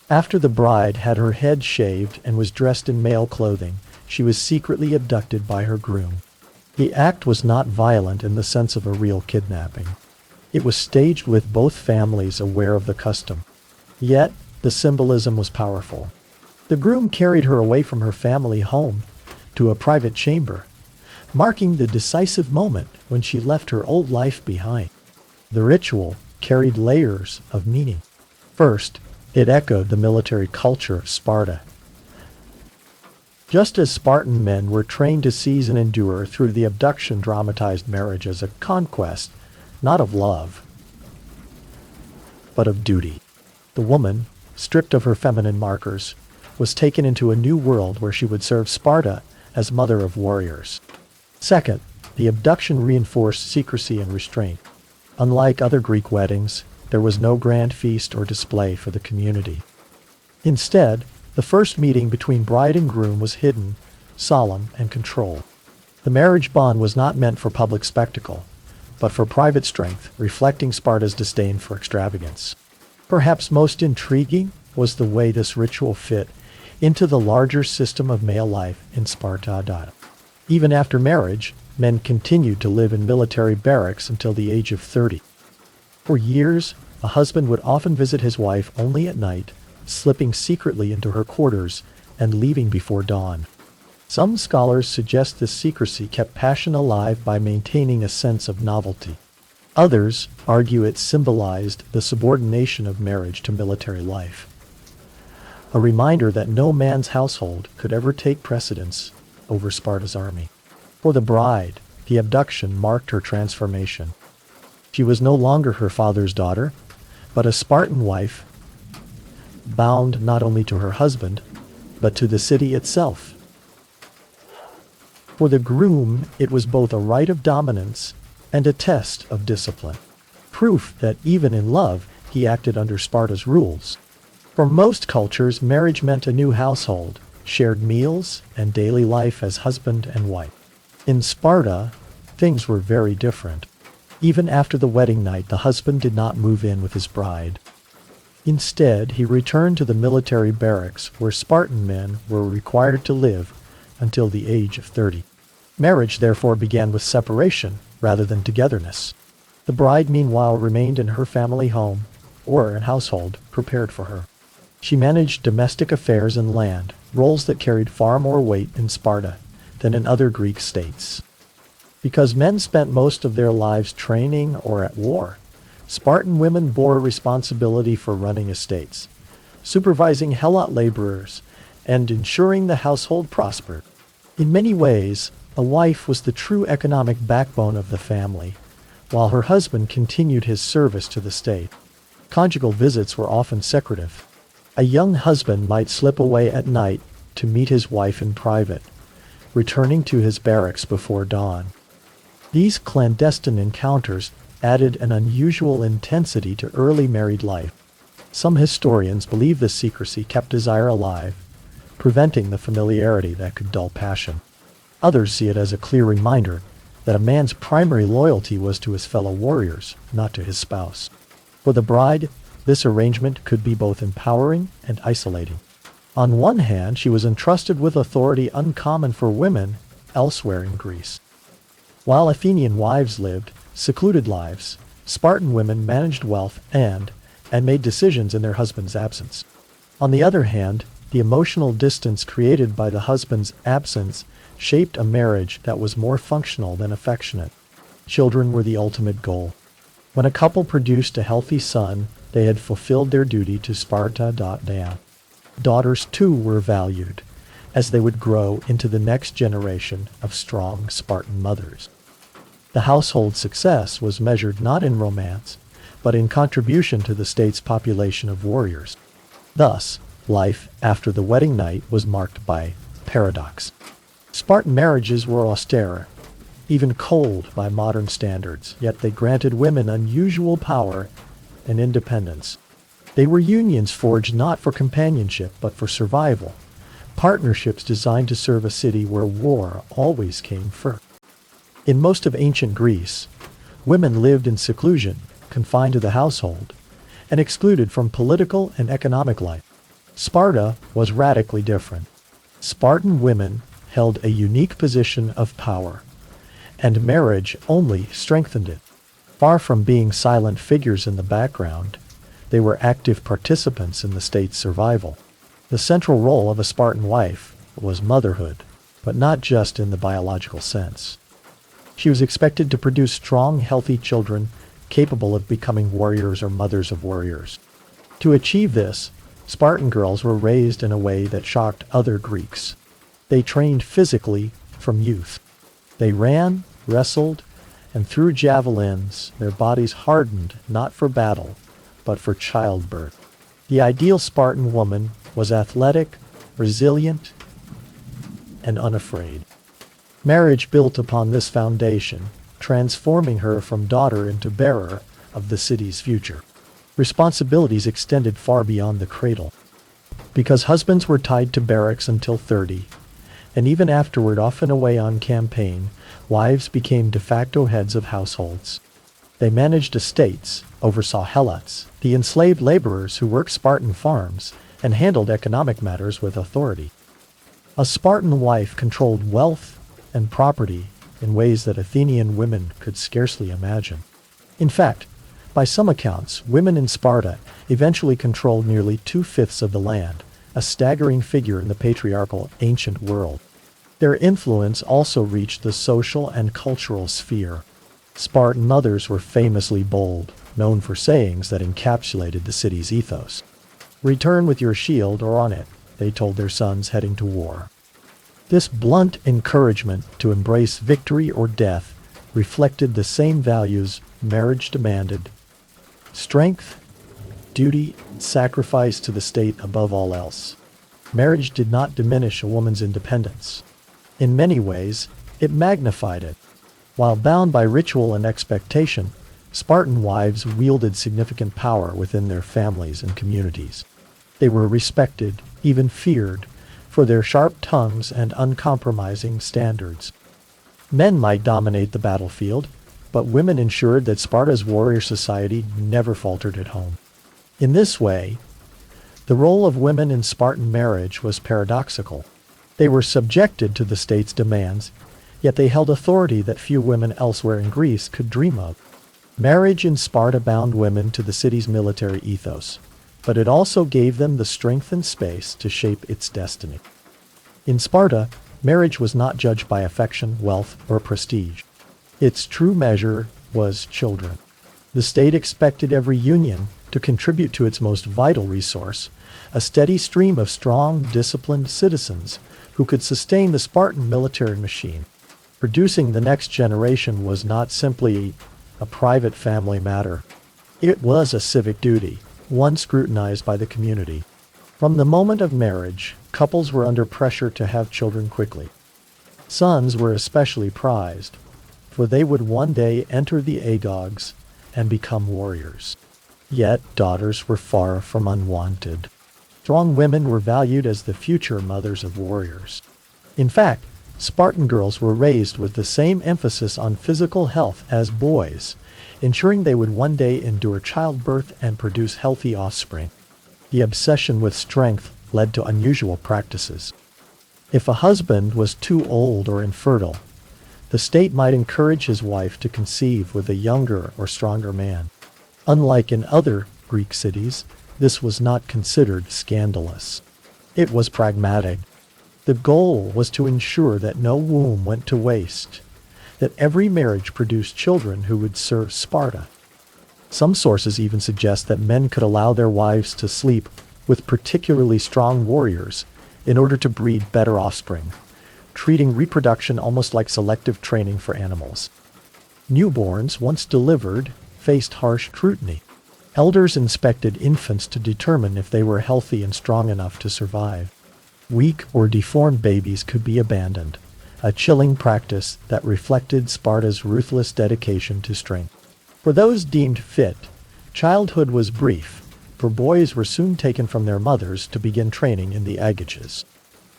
After the bride had her head shaved and was dressed in male clothing, she was secretly abducted by her groom. The act was not violent in the sense of a real kidnapping. It was staged with both families aware of the custom. Yet, the symbolism was powerful. The groom carried her away from her family home to a private chamber, marking the decisive moment when she left her old life behind. The ritual carried layers of meaning. First, it echoed the military culture of Sparta. Just as Spartan men were trained to seize and endure, through the abduction dramatized marriage as a conquest, not of love, but of duty. The woman, stripped of her feminine markers, was taken into a new world where she would serve Sparta as mother of warriors. Second, the abduction reinforced secrecy and restraint. Unlike other Greek weddings, there was no grand feast or display for the community. Instead, the first meeting between bride and groom was hidden, solemn, and controlled. The marriage bond was not meant for public spectacle, but for private strength, reflecting Sparta's disdain for extravagance. Perhaps most intriguing was the way this ritual fit into the larger system of male life in Sparta. Even after marriage, men continued to live in military barracks until the age of 30. For years, a husband would often visit his wife only at night, slipping secretly into her quarters and leaving before dawn. Some scholars suggest this secrecy kept passion alive by maintaining a sense of novelty. Others argue it symbolized the subordination of marriage to military life, a reminder that no man's household could ever take precedence over Sparta's army. For the bride, the abduction marked her transformation. She was no longer her father's daughter, but a Spartan wife, bound not only to her husband, but to the city itself. For the groom, it was both a rite of dominance and a test of discipline, proof that even in love, he acted under Sparta's rules. For most cultures, marriage meant a new household, shared meals, and daily life as husband and wife. In Sparta, things were very different. Even after the wedding night, the husband did not move in with his bride. Instead, he returned to the military barracks where Spartan men were required to live until the age of 30. Marriage therefore began with separation rather than togetherness. The bride, meanwhile, remained in her family home or a household prepared for her. She managed domestic affairs and land, roles that carried far more weight in Sparta than in other Greek states. Because men spent most of their lives training or at war, Spartan women bore responsibility for running estates, supervising helot laborers, and ensuring the household prospered. In many ways, a wife was the true economic backbone of the family, while her husband continued his service to the state. Conjugal visits were often secretive. A young husband might slip away at night to meet his wife in private, returning to his barracks before dawn. These clandestine encounters added an unusual intensity to early married life. Some historians believe this secrecy kept desire alive, preventing the familiarity that could dull passion. Others see it as a clear reminder that a man's primary loyalty was to his fellow warriors, not to his spouse. For the bride, this arrangement could be both empowering and isolating. On one hand, she was entrusted with authority uncommon for women elsewhere in Greece. While Athenian wives lived secluded lives, Spartan women managed wealth and made decisions in their husband's absence. On the other hand, the emotional distance created by the husband's absence shaped a marriage that was more functional than affectionate. Children were the ultimate goal. When a couple produced a healthy son, they had fulfilled their duty to Sparta. Daughters too were valued, as they would grow into the next generation of strong Spartan mothers. The household's success was measured not in romance, but in contribution to the state's population of warriors. Thus, life after the wedding night was marked by paradox. Spartan marriages were austere, even cold by modern standards, yet they granted women unusual power and independence. They were unions forged not for companionship but for survival, partnerships designed to serve a city where war always came first. In most of ancient Greece, women lived in seclusion, confined to the household, and excluded from political and economic life. Sparta was radically different. Spartan women held a unique position of power, and marriage only strengthened it. Far from being silent figures in the background, they were active participants in the state's survival. The central role of a Spartan wife was motherhood, but not just in the biological sense. She was expected to produce strong, healthy children capable of becoming warriors or mothers of warriors. To achieve this, Spartan girls were raised in a way that shocked other Greeks. They trained physically from youth. They ran, wrestled, and threw javelins, their bodies hardened not for battle, but for childbirth. The ideal Spartan woman was athletic, resilient, and unafraid. Marriage built upon this foundation, transforming her from daughter into bearer of the city's future. Responsibilities extended far beyond the cradle. Because husbands were tied to barracks until 30, and even afterward often away on campaign, wives became de facto heads of households. They managed estates, oversaw helots, the enslaved laborers who worked Spartan farms, and handled economic matters with authority. A Spartan wife controlled wealth and property in ways that Athenian women could scarcely imagine. In fact, by some accounts, women in Sparta eventually controlled nearly 2/5 of the land, a staggering figure in the patriarchal ancient world. Their influence also reached the social and cultural sphere. Spartan mothers were famously bold, known for sayings that encapsulated the city's ethos. "Return with your shield or on it," they told their sons heading to war. This blunt encouragement to embrace victory or death reflected the same values marriage demanded: strength, duty, sacrifice to the state above all else. Marriage did not diminish a woman's independence. In many ways, it magnified it. While bound by ritual and expectation, Spartan wives wielded significant power within their families and communities. They were respected, even feared, for their sharp tongues and uncompromising standards. Men might dominate the battlefield, but women ensured that Sparta's warrior society never faltered at home. In this way, the role of women in Spartan marriage was paradoxical. They were subjected to the state's demands, yet they held authority that few women elsewhere in Greece could dream of. Marriage in Sparta bound women to the city's military ethos, but it also gave them the strength and space to shape its destiny. In Sparta, marriage was not judged by affection, wealth, or prestige. Its true measure was children. The state expected every union to contribute to its most vital resource, a steady stream of strong, disciplined citizens who could sustain the Spartan military machine. Producing the next generation was not simply a private family matter. It was a civic duty, one scrutinized by the community. From the moment of marriage, couples were under pressure to have children quickly. Sons were especially prized, for they would one day enter the Agogs and become warriors. Yet daughters were far from unwanted. Strong women were valued as the future mothers of warriors. In fact, Spartan girls were raised with the same emphasis on physical health as boys, ensuring they would one day endure childbirth and produce healthy offspring. The obsession with strength led to unusual practices. If a husband was too old or infertile, the state might encourage his wife to conceive with a younger or stronger man. Unlike in other Greek cities, this was not considered scandalous. It was pragmatic. The goal was to ensure that no womb went to waste, that every marriage produced children who would serve Sparta. Some sources even suggest that men could allow their wives to sleep with particularly strong warriors in order to breed better offspring, treating reproduction almost like selective training for animals. Newborns, once delivered, faced harsh scrutiny. Elders inspected infants to determine if they were healthy and strong enough to survive. Weak or deformed babies could be abandoned, a chilling practice that reflected Sparta's ruthless dedication to strength. For those deemed fit, childhood was brief, for boys were soon taken from their mothers to begin training in the Agages.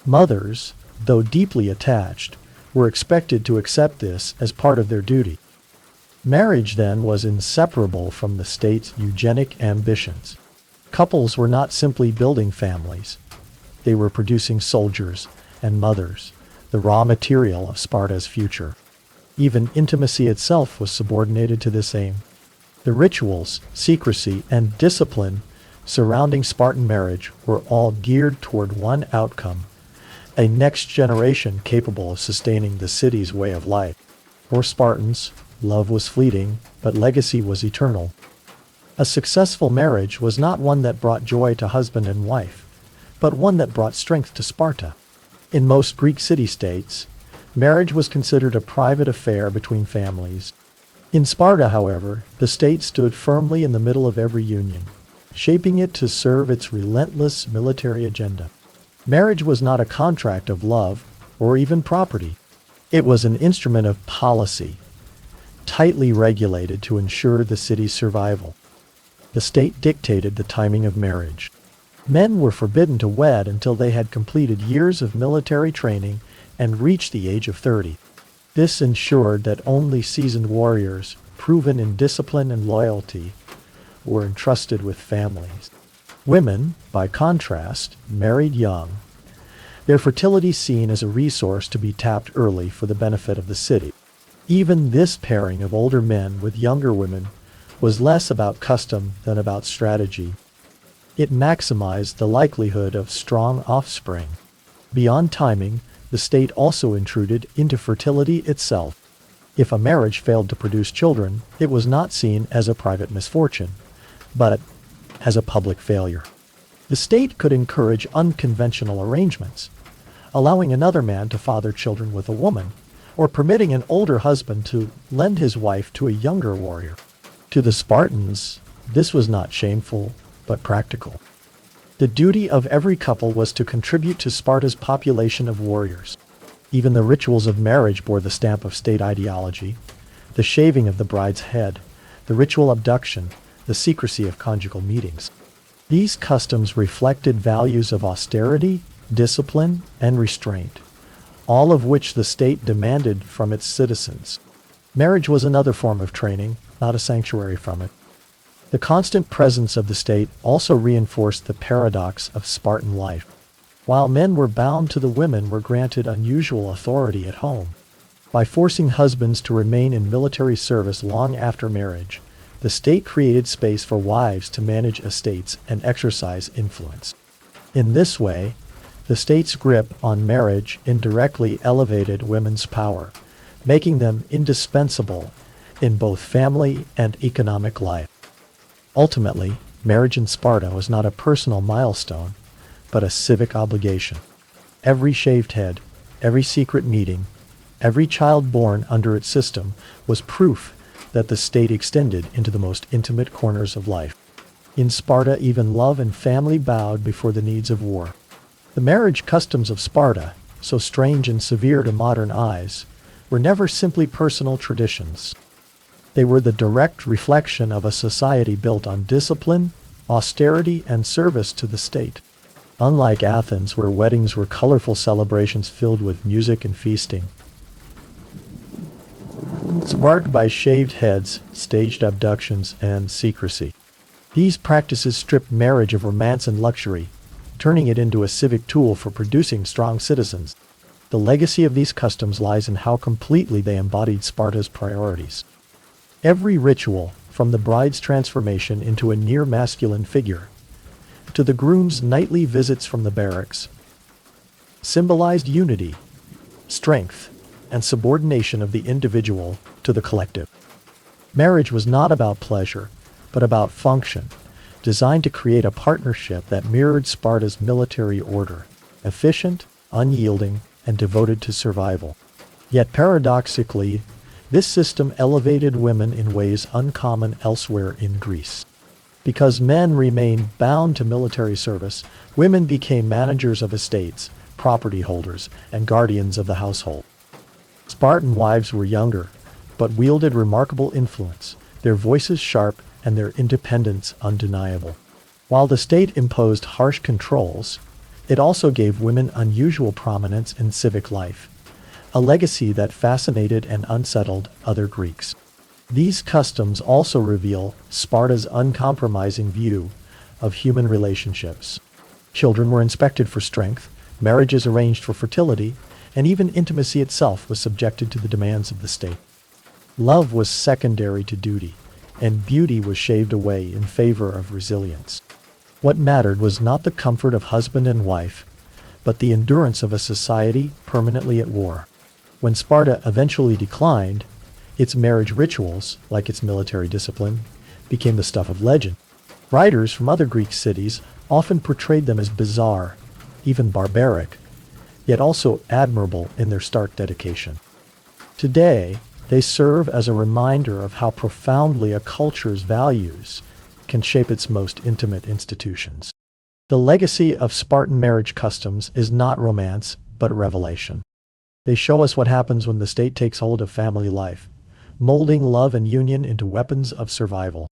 Mothers, though deeply attached, were expected to accept this as part of their duty. Marriage, then, was inseparable from the state's eugenic ambitions. Couples were not simply building families. They were producing soldiers and mothers, the raw material of Sparta's future. Even intimacy itself was subordinated to this aim. The rituals, secrecy, and discipline surrounding Spartan marriage were all geared toward one outcome: a next generation capable of sustaining the city's way of life. For Spartans, love was fleeting, but legacy was eternal. A successful marriage was not one that brought joy to husband and wife, but one that brought strength to Sparta. In most Greek city-states, marriage was considered a private affair between families. In Sparta, however, the state stood firmly in the middle of every union, shaping it to serve its relentless military agenda. Marriage was not a contract of love or even property. It was an instrument of policy, tightly regulated to ensure the city's survival. The state dictated the timing of marriage. Men were forbidden to wed until they had completed years of military training and reached the age of 30. This ensured that only seasoned warriors, proven in discipline and loyalty, were entrusted with families. Women, by contrast, married young, their fertility seen as a resource to be tapped early for the benefit of the city. Even this pairing of older men with younger women was less about custom than about strategy. It maximized the likelihood of strong offspring. Beyond timing, the state also intruded into fertility itself. If a marriage failed to produce children, it was not seen as a private misfortune, but as a public failure. The state could encourage unconventional arrangements, allowing another man to father children with a woman, or permitting an older husband to lend his wife to a younger warrior. To the Spartans, this was not shameful, but practical. The duty of every couple was to contribute to Sparta's population of warriors. Even the rituals of marriage bore the stamp of state ideology: the shaving of the bride's head, the ritual abduction, the secrecy of conjugal meetings. These customs reflected values of austerity, discipline, and restraint, all of which the state demanded from its citizens. Marriage was another form of training, not a sanctuary from it. The constant presence of the state also reinforced the paradox of Spartan life. While men were bound to the women were granted unusual authority at home. By forcing husbands to remain in military service long after marriage, the state created space for wives to manage estates and exercise influence. In this way, the state's grip on marriage indirectly elevated women's power, making them indispensable in both family and economic life. Ultimately, marriage in Sparta was not a personal milestone, but a civic obligation. Every shaved head, every secret meeting, every child born under its system was proof that the state extended into the most intimate corners of life. In Sparta, even love and family bowed before the needs of war. The marriage customs of Sparta, so strange and severe to modern eyes, were never simply personal traditions. They were the direct reflection of a society built on discipline, austerity, and service to the state. Unlike Athens, where weddings were colorful celebrations filled with music and feasting, it's marked by shaved heads, staged abductions, and secrecy. These practices stripped marriage of romance and luxury, turning it into a civic tool for producing strong citizens. The legacy of these customs lies in how completely they embodied Sparta's priorities. Every ritual, from the bride's transformation into a near-masculine figure to the groom's nightly visits from the barracks, symbolized unity, strength, and subordination of the individual to the collective. Marriage was not about pleasure, but about function, designed to create a partnership that mirrored Sparta's military order: efficient, unyielding, and devoted to survival. Yet paradoxically, this system elevated women in ways uncommon elsewhere in Greece. Because men remained bound to military service, women became managers of estates, property holders, and guardians of the household. Spartan wives were younger, but wielded remarkable influence, their voices sharp and their independence undeniable. While the state imposed harsh controls, it also gave women unusual prominence in civic life, a legacy that fascinated and unsettled other Greeks. These customs also reveal Sparta's uncompromising view of human relationships. Children were inspected for strength, marriages arranged for fertility, and even intimacy itself was subjected to the demands of the state. Love was secondary to duty, and beauty was shaved away in favor of resilience. What mattered was not the comfort of husband and wife, but the endurance of a society permanently at war. When Sparta eventually declined, its marriage rituals, like its military discipline, became the stuff of legend. Writers from other Greek cities often portrayed them as bizarre, even barbaric, yet also admirable in their stark dedication. Today, they serve as a reminder of how profoundly a culture's values can shape its most intimate institutions. The legacy of Spartan marriage customs is not romance, but revelation. They show us what happens when the state takes hold of family life, molding love and union into weapons of survival.